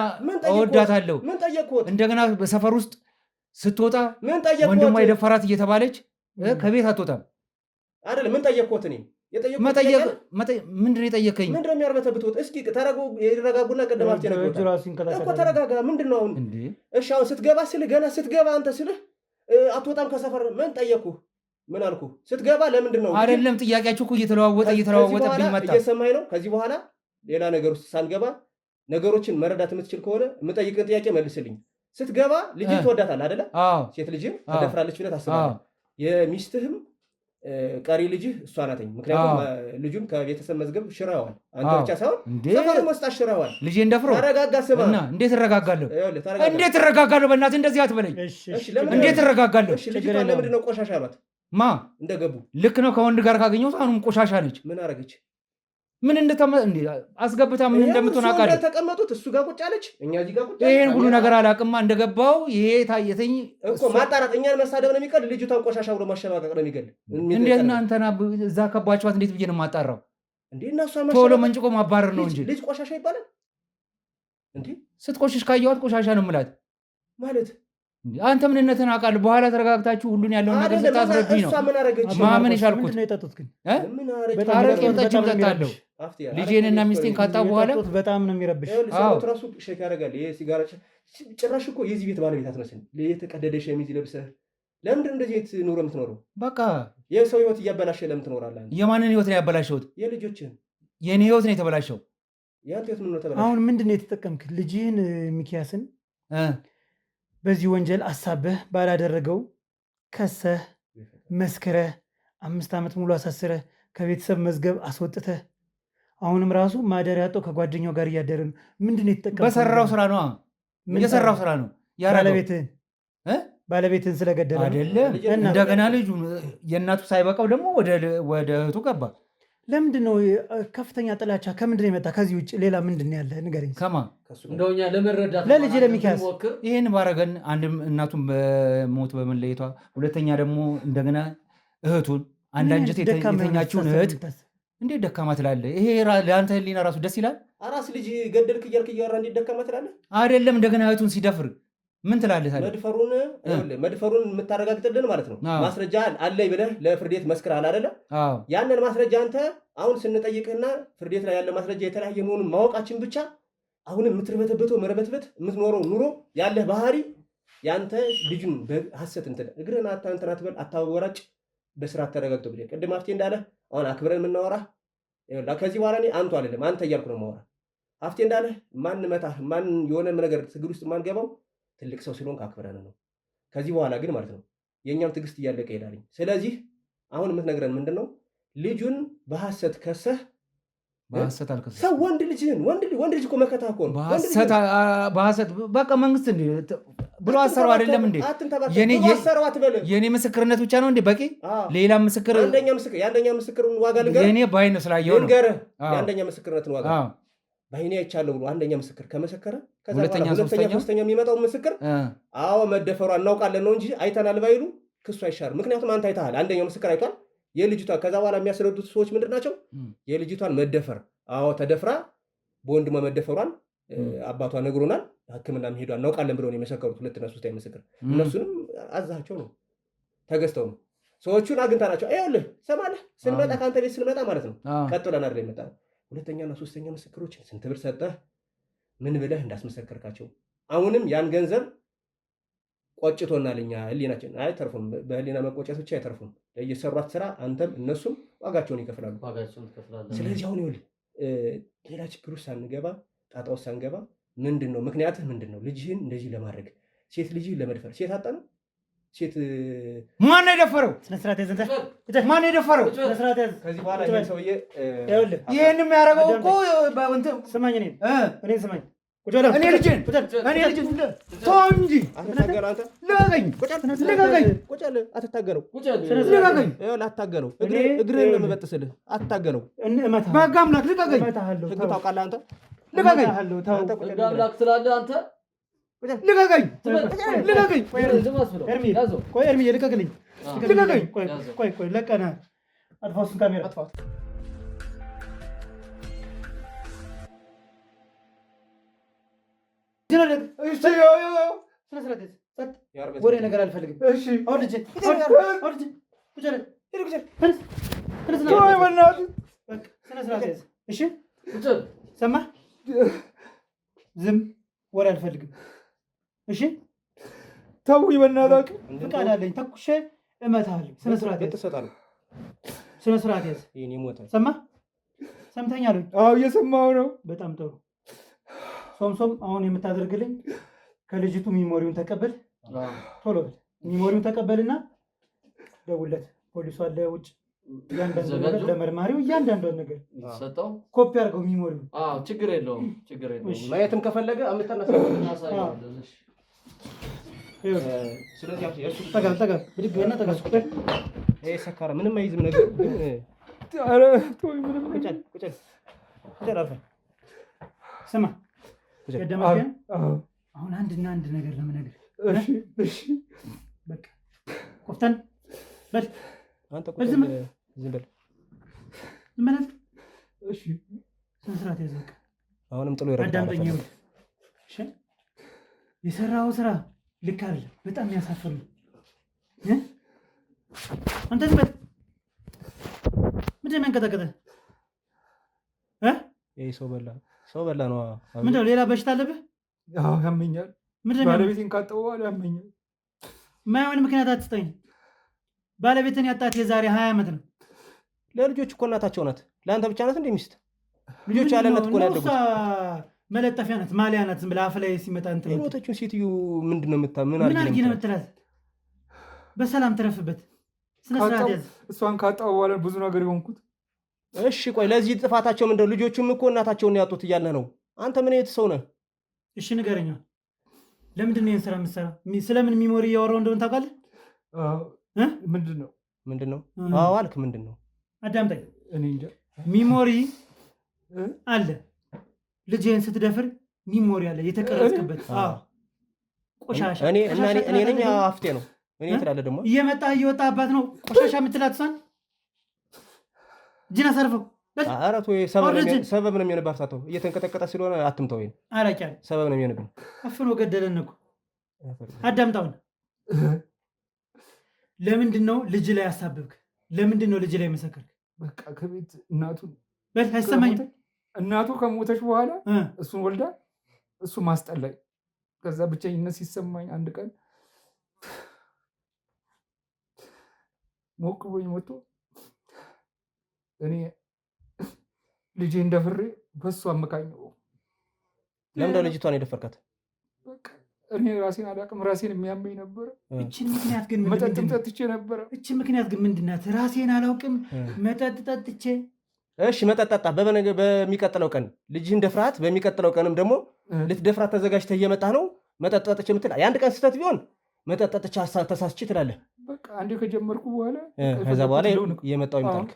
እወዳታለሁ። ምን ጠየቅኩት? እንደገና በሰፈር ውስጥ ስትወጣ ወንድሟ የደፈራት እየተባለች ከቤት አትወጣም አይደለ? ምን ጠየቅኩት? እኔ ምንድን የጠየቀኝ? ምንድን የሚያርበተብት? እስኪ የተረጋጉና ቅድም እኮ ተረጋጋ። ምንድን ነው አሁን? እሺ አሁን ስትገባ ስልህ ገና ስትገባ አንተ ስልህ አትወጣም ከሰፈር ምን ጠየቅኩህ? ምን አልኩህ? ስትገባ ለምንድን ነው አይደለም ጥያቄያችሁ እኮ እየተለዋወጠብኝ መጣ። እየሰማኝ ነው። ከዚህ በኋላ ሌላ ነገር ውስጥ ሳንገባ ነገሮችን መረዳት የምትችል ከሆነ የምጠይቅን ጥያቄ መልስልኝ። ስትገባ ልጅ ትወዳታለህ አይደለ? ሴት ልጅም ተደፍራለች ብለህ ታስባለህ። የሚስትህም ቀሪ ልጅህ እሷ ናተኝ። ምክንያቱም ልጁን ከቤተሰብ መዝገብ ሽረዋል። አንተ ብቻ ሳይሆን ሰፈር መስጣት ሽረዋል። ልጄ እንደፍሮ ተረጋጋ። ስማ እንዴት እረጋጋለሁ? እንዴት እረጋጋለሁ? በእናትህ እንደዚህ አትበለኝ። እንዴት እረጋጋለሁ? ልጅቷ ለምንድን ነው ቆሻሻ አሏት? እንደገቡ ልክ ነው። ከወንድ ጋር ካገኘሁት አሁንም ቆሻሻ ነች። ምን አረገች? ምን አስገብታ ምን እንደምትሆን አውቃለሁ። ተቀመጡት እሱ ጋር ቁጭ አለች፣ እኛ እዚህ ጋር ቁጭ አለች። ይሄን ሁሉ ነገር አላውቅማ። እንደገባው ይሄ ታየተኝ እኮ ማጣራት፣ እኛን መሳደብ ነው የሚቀል፣ ልጅቷን ቆሻሻ ብሎ ማሸማቀቅ ነው የሚገል። እንዴት እናንተና እዛ ከባችኋት እንዴት ብዬ ነው የማጣራው? እንዴ እና እሷ ቶሎ መንጭቆ ማባረር ነው እንጂ ልጅ ቆሻሻ ይባላል እንዴ? ስትቆሽሽ ካየኋት ቆሻሻ ነው የምላት ማለት አንተ ምንነትን አውቃለሁ። በኋላ ተረጋግታችሁ ሁሉን ያለውን ነገር ስታስረዱኝ ነው ማመን የቻልኩት። አረቄም ጠጣለሁ። ልጄንና ሚስቴን ካጣሁ በኋላ በጣም ነው የሚረብሽ። ራሱ ሼክ ያደርጋል። ሲጋራ ጭራሽ እኮ የዚህ ቤት ባለቤት አትመስልም። የተቀደደ ሸሚዝ ለብሰህ ለምንድን እንደዚህ ቤት ኑሮ የምትኖረው? በቃ የሰው ህይወት እያበላሸ ለምን ትኖራለህ? የማንን ህይወት ነው ያበላሸሁት? የልጆችህን። የኔ ህይወት ነው የተበላሸው። ያንተ ህይወት ምን ነው ተበላሸ? አሁን ምንድን ነው የተጠቀምክ? ልጅህን ሚኪያስን በዚህ ወንጀል አሳበህ ባላደረገው ከሰህ መስክረህ 5 ዓመት ሙሉ አሳስረህ ከቤተሰብ መዝገብ አስወጥተህ አሁንም ራሱ ማደሪያ አጥቶ ከጓደኛው ጋር እያደረ ነው። ምንድን ነው የተጠቀምከው? በሰራው ስራ ነው። የሰራው ስራ ነው። ባለቤትህን ስለገደለ አይደለ? እንደገና ልጁ የእናቱ ሳይበቃው ደግሞ ወደ እህቱ ገባ። ለምንድን ነው ከፍተኛ ጥላቻ? ከምንድን ነው የመጣ? ከዚህ ውጭ ሌላ ምንድን ነው ያለ? ንገረኝ። ከማ እንደውኛ ለመረዳት ለልጅ ለሚኪያስ ይህን ባረገን አንድም እናቱን በሞት በመለየቷ፣ ሁለተኛ ደግሞ እንደገና እህቱን አንድ አንጀት የተኛችውን እህት እንዴት ደካማ ትላለህ? ይሄ ለአንተ ህሊና ራሱ ደስ ይላል? አራስ ልጅ ገደልክ እያልክ እያወራ እንዴት ደካማ ትላለህ? አይደለም እንደገና እህቱን ሲደፍር ምን ትላለህ? መድፈሩን የምታረጋግጥልን ማለት ነው ማስረጃ አለኝ ብለህ ለፍርድ ቤት መስክረሃል አይደለ? ያንን ማስረጃ አንተ አሁን ስንጠይቅህና ፍርድ ቤት ላይ ያለ ማስረጃ የተለያየ መሆኑን ማወቃችን ብቻ አሁንም የምትርበተበተው መረበትበት የምትኖረው ኑሮ ያለህ ባህሪ ያንተ ልጁን በሐሰት እንትን እግርህን እንትን አትበል፣ አታወራጭ፣ በስርዓት ተረጋግጦ ብለህ ቅድም ሀፍቴ እንዳለ አሁን አክብረን የምናወራ ከዚህ በኋላ እኔ አንቱ አይደለም አንተ እያልኩ ነው የማወራ። ሀፍቴ እንዳለ ማን መታህ ማን የሆነ ነገር ትግል ውስጥ ማንገባው ትልቅ ሰው ስለሆንክ አክብረን ነው። ከዚህ በኋላ ግን ማለት ነው የእኛም ትዕግስት እያለቀ ይሄዳል። ስለዚህ አሁን የምትነግረን ምንድን ነው? ልጁን በሐሰት ከሰህ ሰው ወንድ ልጅ እኮ መከታ እኮ ነው። በሐሰት በቃ መንግስት ብሎ አሰረው አይደለም እንዴ? የኔ ምስክርነት ብቻ ነው እንዴ በቂ? ሌላ ምስክር የአንደኛ ምስክርን ዋጋ ልንገርህ። የኔ ባይነ ስላየው ነው የአንደኛ ምስክርነትን ዋጋ ባይኔ አይቻለሁ ብሎ አንደኛ ምስክር ከመሰከረ ከዛ ሁለተኛ ሶስተኛ የሚመጣው ምስክር አዎ መደፈሯ እናውቃለን ነው እንጂ አይተናል ባይሉ ክሱ አይሻርም። ምክንያቱም አንተ አይተሃል፣ አንደኛው ምስክር አይቷል የልጅቷ። ከዛ በኋላ የሚያስረዱት ሰዎች ምንድን ናቸው? የልጅቷን መደፈር አዎ ተደፍራ በወንድሟ መደፈሯን አባቷ ነግሮናል፣ ሕክምና ሄዷል እናውቃለን ብለው ነው የመሰከሩት ሁለትና ሶስተኛ ምስክር። እነሱንም አዛቸው ነው ተገዝተው ነው ሰዎቹን አግኝተናቸው ይኸውልህ ሰማለህ ስንመጣ ከአንተ ቤት ስንመጣ ማለት ነው ቀጥ ብለን አይደል የመጣ ነው። ሁለተኛና ሶስተኛ ምስክሮችን ስንት ብር ሰጠህ ምን ብለህ እንዳስመሰከርካቸው አሁንም ያን ገንዘብ ቆጭቶናል። እኛ ህሊናችን አይተርፉም። በህሊና መቆጨት ብቻ አይተርፉም። ለየሰሯት ስራ አንተም እነሱም ዋጋቸውን ይከፍላሉ። ስለዚህ አሁን ይኸውልህ ሌላ ችግር ውስጥ ሳንገባ ጣጣ ውስጥ ሳንገባ ምንድን ነው ምክንያትህ ምንድን ነው? ልጅህን እንደዚህ ለማድረግ ሴት ልጅህን ለመድፈር ሴት አጣ ነው ሴት ማን የደፈረው? ማን የደፈረው? ከዚህ በኋላ ይሄ ሰውዬ ይሄን የሚያደርገው እኮ ስማኝ እኔ ስማኝ እኔ ልጅን ተው እንጂ አትታገለው። እግርህን ነው የምበጥስልህ። አትታገለው። በሕግ አምላክ ልቀቀኝ። ሕግ ታውቃለህ አንተ። ልቀቀኝ። ሕግ አምላክ ስላለህ አንተ ልቀቀኝ። ቆይ ኤርሚዬ ልቀቅልኝ። ቆይ ለቀናል። አጥፋው እሱን ካሜራ አጥፋው። ወሬ ነገር አልፈልግም። ሰማህ? ዝም ወሬ አልፈልግም። እሺ ተው በእናትህ። ፍቃድ አለኝ ተኩሼ እመታለሁ። ስነ ስርዓት ያዝ። ሰማህ? ሰምተኛል? አዎ እየሰማሁ ነው። በጣም ጥሩ። ሶምሶም አሁን የምታደርግልኝ ከልጅቱ ሚሞሪውን ተቀበል። ቶሎ በል ሚሞሪውን ተቀበልና ደውለት። ፖሊሱ አለ ውጭ። እያንዳንዱ ነገር ለመርማሪው እያንዳንዷን ነገር ሰጠው። ኮፒ አድርገው ሚሞሪውን። ችግር የለውም። ማየትም ከፈለገ ሰካራ ምንም አይዝም ነገር ስማ ቀደመን አሁን አንድና አንድ ነገር ለምነግር በቃ ቆፍተን በል ዝም በል እሺ ስነ ስርዓት ያዝ። በቃ አሁንም ጥሎ ይረዳል። አዳምጠኝ። እሺ የሰራው ስራ ልክ አይደለም። በጣም ያሳፍር ነው። አንተ ዝም በል። ምንድን ነው የሚያንቀጠቅጠህ? ይሄ ሰው በላ ነው። ምንድን ነው ሌላ በሽታ አለብህ? ያመኛል። ባለቤቴን ካጠቡ በኋላ ያመኛል። የማይሆን ምክንያት አትስጠኝ። ባለቤትን ያጣት የዛሬ 20 ዓመት ነው። ለልጆች እኮ እናታቸው ናት። ለአንተ ብቻ ናት እንደ ሚስት። ልጆች ያለ እናት እኮ ነው ያደጉት። መለጠፊያ ናት፣ ማሊያ ናት። ዝም ብለህ አፍ ላይ ሲመጣ እንትን የሞተችውን ሴትዮ ምንድን ነው ምን አድርጊ ነው የምትላት? በሰላም ትረፍበት። ስነ ስርዓት ያዝ። እሷን ካጣሁ በኋላ ብዙ ነገር የሆንኩት። እሺ ቆይ ለዚህ ጥፋታቸው ምንድን ነው? ልጆቹም እኮ እናታቸውን ያጡት እያለ ነው። አንተ ምን አይነት ሰው ነህ? እሺ ንገረኛ። ለምንድን ነው ይህን ስራ የምትሰራው? ስለምን ሚሞሪ እያወራሁ እንደሆነ ታውቃለህ? ምንድን ነው? አዎ አልክ። ምንድን ነው? አዳምጠኝ። እኔ እንጃ። ሚሞሪ አለ። ልጅህን ስትደፍር ሚሞሪ አለ የተቀረጽክበት። ቆሻሻ እኔ ነኝ አፍቴ ነው። እኔ ትላለህ ደግሞ እየመጣህ እየወጣህባት ነው ቆሻሻ የምትላት እሷን። እጅን አሰርፈው ኧረ ተው፣ ሰበብ ነው የሚሆንብህ። አፍታተው እየተንቀጠቀጠ ስለሆነ አትምተው። ወይም አላቂያል ሰበብ ነው የሚሆንብህ። አፍኖ ገደለን እኮ አዳምጣውን። ለምንድን ነው ልጅ ላይ አሳብብክ? ለምንድን ነው ልጅ ላይ መሰከርክ? በቃ ከቤት እናቱን አይሰማኝም። እናቱ ከሞተች በኋላ እሱን ወልዳ እሱ ማስጠላኝ። ከዛ ብቸኝነት ሲሰማኝ አንድ ቀን ሞቅ ብሎኝ መጥቶ እኔ ልጄ እንደፍሬ በሱ አመካኘው። ለምንድነው ልጅቷን የደፈርካት? እኔ ራሴን አላውቅም። ራሴን የሚያመኝ ነበረ። እችን ምክንያት ግን መጠጥም ጠጥቼ ነበረ። እችን ምክንያት ግን ምንድናት? ራሴን አላውቅም፣ መጠጥ ጠጥቼ። እሺ መጠጥ ጠጣ። በሚቀጥለው ቀን ልጅህን ደፍራት፣ በሚቀጥለው ቀንም ደግሞ ልትደፍራት ተዘጋጅተህ እየመጣህ ነው። መጠጥ ጠጥቼ የምትል የአንድ ቀን ስህተት ቢሆን መጠጥ ጠጥቼ ተሳስቼ ትላለህ። በቃ አንዴ ከጀመርኩ በኋላ ከዛ በኋላ የመጣው ይምጣልክ።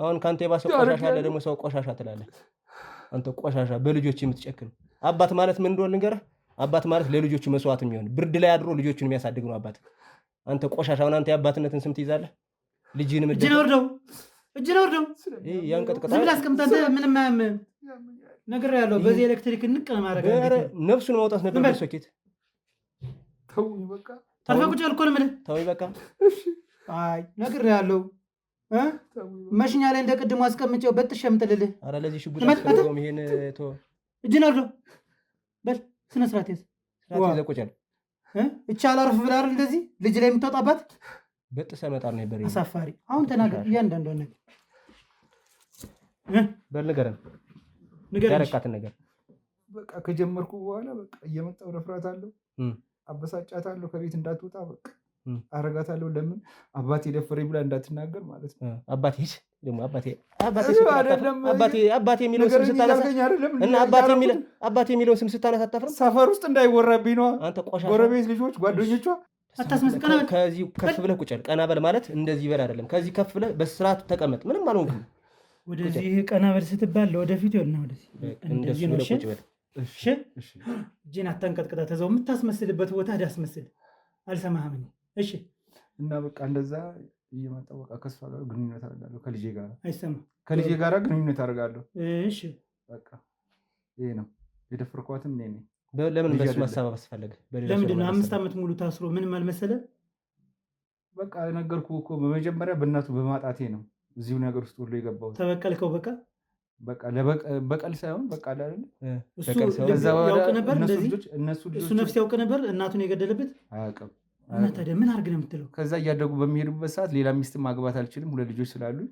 አሁን ከአንተ የባሰ ቆሻሻ አለ ደግሞ ሰው ቆሻሻ ትላለህ። አንተ ቆሻሻ፣ በልጆች የምትጨክን አባት ማለት ምን እንደሆነ ልንገርህ። አባት ማለት ለልጆቹ መስዋዕት የሚሆን ብርድ ላይ አድሮ ልጆቹን የሚያሳድግ ነው አባት። አንተ ቆሻሻ፣ አሁን አንተ የአባትነትን ስም ትይዛለህ። ልጅህን እጅን ወርደው ያንቀጥቀጣ ዝም ብለህ አስቀምጠህ አንተ ምንም አያምህም ነገር ያለው በዚህ ኤሌክትሪክ እንቅ ማድረግ ነፍሱን ማውጣት ነበር። ሶኬት ተውኝ በቃ። ታልፈቁጭ ልኮን ምን ተውኝ በቃ። አይ ነገር ያለው መሽኛ ላይ እንደቀድሞ አስቀምጬው በጥሽ የምጥልልህ። ኧረ ለዚህ ሽጉጥ አስፈልገውም። ይሄን ቶ እጅን ወርደው በል ስነ ስርዓት ያዝ። ስርዓት ይዘቆጫል። እቻ አላርፍ ብላ አይደል እንደዚህ ልጅ ላይ የምትወጣባት በጥሰህ መጣር ነበር። አሳፋሪ። አሁን ተናገር እያንዳንዷን ነገር በል ንገረን፣ ያረካትን ነገር። በቃ ከጀመርኩ በኋላ በቃ እየመጣሁ እደፍራታለሁ፣ አበሳጫታለሁ፣ ከቤት እንዳትወጣ በቃ አረጋታለሁ። ለምን አባቴ ደፈረኝ ብላ እንዳትናገር ማለት ነው። አባቴ ደግሞ አባቴ የሚለውን ስም ስታነሳ እና አባቴ የሚለውን ስም ስታነሳ አታፍርም? ሰፈር ውስጥ እንዳይወራብኝ ነዋ። አንተ ቆሻሻ፣ ጎረቤት ልጆች፣ ጓደኞቿ አታስመስል። ከዚህ ከፍ ብለህ ቁጭ በል። ቀና በል ማለት እንደዚህ በል አይደለም። ከዚህ ከፍ ብለህ በስርዓት ተቀመጥ። ምንም አልሆንክም። ወደዚህ ቀና በል ስትባል ለወደፊት ይሆንና ወደዚህ እንደዚህ ነው። እሺ እጅን አታንቀጥቅጣ። ተዛው የምታስመስልበት ቦታ ሄደህ አስመስል። አልሰማህም? እሺ። እና በቃ እንደዛ እየመጣሁ በቃ ከእሷ ጋር ግንኙነት አደርጋለሁ። ከልጄ ጋር አይሰማም? ከልጄ ጋር ግንኙነት አደርጋለሁ። እሺ በቃ ይሄ ነው የደፈርኳትም እኔ ነኝ። ለምን በሱ ማሳባብ አስፈለገ? ለምንድን ነው 5 ዓመት ሙሉ ታስሮ ምንም አልመሰለ? በቃ ነገርኩህ እኮ በመጀመሪያ በእናቱ በማጣቴ ነው እዚሁ ነገር ውስጥ ሁሉ የገባሁት። ተበቀልከው? በቃ በቀል ሳይሆን በቃ አይደል እሱ ያውቅ ነበር። እንደዚህ እሱ ነፍስ ያውቅ ነበር እናቱን የገደለበት አያውቅም። እና ታዲያ ምን አድርግ ነው የምትለው? ከዛ እያደጉ በሚሄዱበት ሰዓት ሌላ ሚስት ማግባት አልችልም፣ 2 ልጆች ስላሉኝ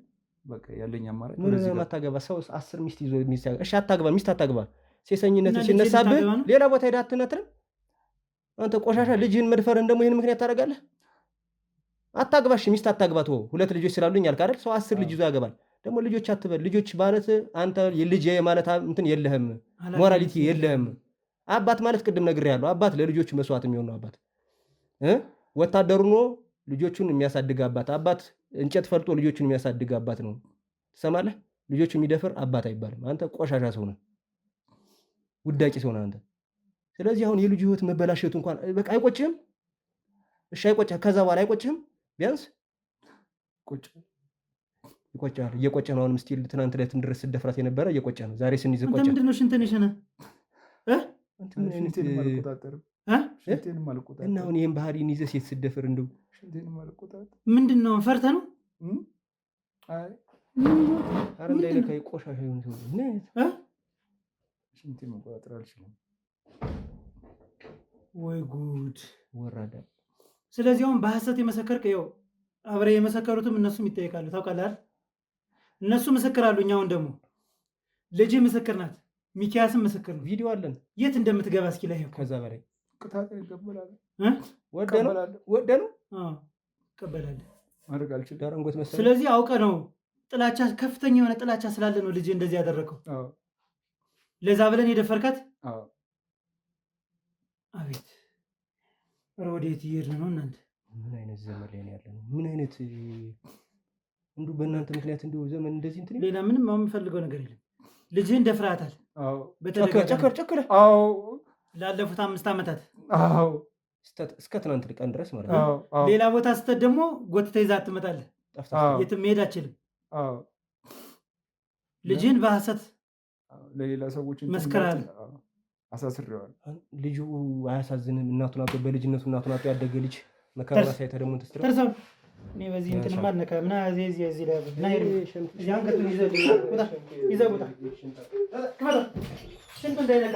በቃ ያለኝ አማራጭ ምን ማታገባ ሰው 10 ሚስት ይዞ ሚስት ያገባ። እሺ አታግባ፣ ሚስት አታግባ። ሴሰኝነት ሲነሳብህ ሌላ ቦታ ሄዳ አትነትርም? አንተ ቆሻሻ፣ ልጅህን መድፈርን ደግሞ ይህን ምክንያት ታደርጋለህ? አታግባሽ፣ ሚስት አታግባት። 2 ልጆች ስላሉኝ ያልክ አይደል? ሰው 10 ልጅ ይዞ ያገባል። ደግሞ ልጆች አትበል። ልጆች ማለት አንተ ልጅ ማለት እንትን የለህም፣ ሞራሊቲ የለህም። አባት ማለት ቅድም ነግሬሃለሁ፣ አባት ለልጆቹ መስዋዕት የሚሆን ነው። አባት ወታደሩ ኖ ልጆቹን የሚያሳድግ አባት እንጨት ፈልጦ ልጆቹን የሚያሳድግ አባት ነው። ትሰማለህ? ልጆቹ የሚደፍር አባት አይባልም። አንተ ቆሻሻ ሰው ነህ፣ ውዳቂ ሰው ነህ አንተ። ስለዚህ አሁን የልጁ ህይወት መበላሸቱ እንኳን በቃ አይቆጭህም? እሺ አይቆጭህም? ከዛ በኋላ አይቆጭህም? ቢያንስ ይቆጫል። እየቆጨህ ነው አሁንም ስቲል። ትናንት ላይ ድረስ ስደፍራት የነበረ እየቆጨህ ነው። ዛሬ ስንይዝ ቆጨህ። ምንድን ነው ሽንትን ይሸነ እና አሁን ይህን ባህሪን ይዘህ ሴት ስደፍር እንደው ምንድን ነው ፈርተህ ነው? ኧረ እንዳይነካ ቆሻሻ የሆነ ሰው ሽንቴን መቆጣጠር አልችልም። ወይ ጉድ ወራዳ። ስለዚህ አሁን በሐሰት የመሰከርክ ይኸው አብረህ የመሰከሩትም እነሱም ይጠየቃሉ። ታውቃለህ? እነሱ ምስክር አሉኝ። አሁን ደግሞ ልጅህ ምስክር ናት። ሚኪያስም ምስክር ነው። ቪዲዮ አለን። የት እንደምትገባ እስኪ ላይ ከዛ በላይ ቅጣት ይቀበላል። ወደ ነው ይቀበላለህ ማድረግ አልችልም። ዳረንጎት መሰለኝ። ስለዚህ አውቀህ ነው ጥላቻ፣ ከፍተኛ የሆነ ጥላቻ ስላለ ነው ልጅህ እንደዚህ ያደረገው። ለዛ ብለን የደፈርካት? አቤት ወዴት እየሄድን ነው እናንተ? ምን አይነት ዘመን ላይ ያለ ነው? ምን አይነት እንዲሁ በእናንተ ምክንያት እንዲሁ ዘመን እንደዚህ እንትን። ሌላ ምንም የምፈልገው ነገር የለም። ልጅህን ደፍራታል። ጨክር ላለፉት 5 ዓመታት እስከ ትናንት ቀን ድረስ ማለት ነው። ሌላ ቦታ ስትሄድ ደግሞ ጎትተህ ይዘህ ትመጣለህ። የትም መሄድ አትችልም። ልጅን በሐሰት ለሌላ ሰዎች መስከራል አሳስሬዋል። ልጁ አያሳዝንም? እናቱን አጥቶ በልጅነቱ እናቱን አጥቶ ያደገ ልጅ መከራ ሳይተ ደግሞ ተርሰው እኔ በዚህ እንትን ማልነካ ምና እዚህ ላይ እና ያን ከቱ ይዘህ ይዘህ ቦታ ሽንቱ እንዳይነካ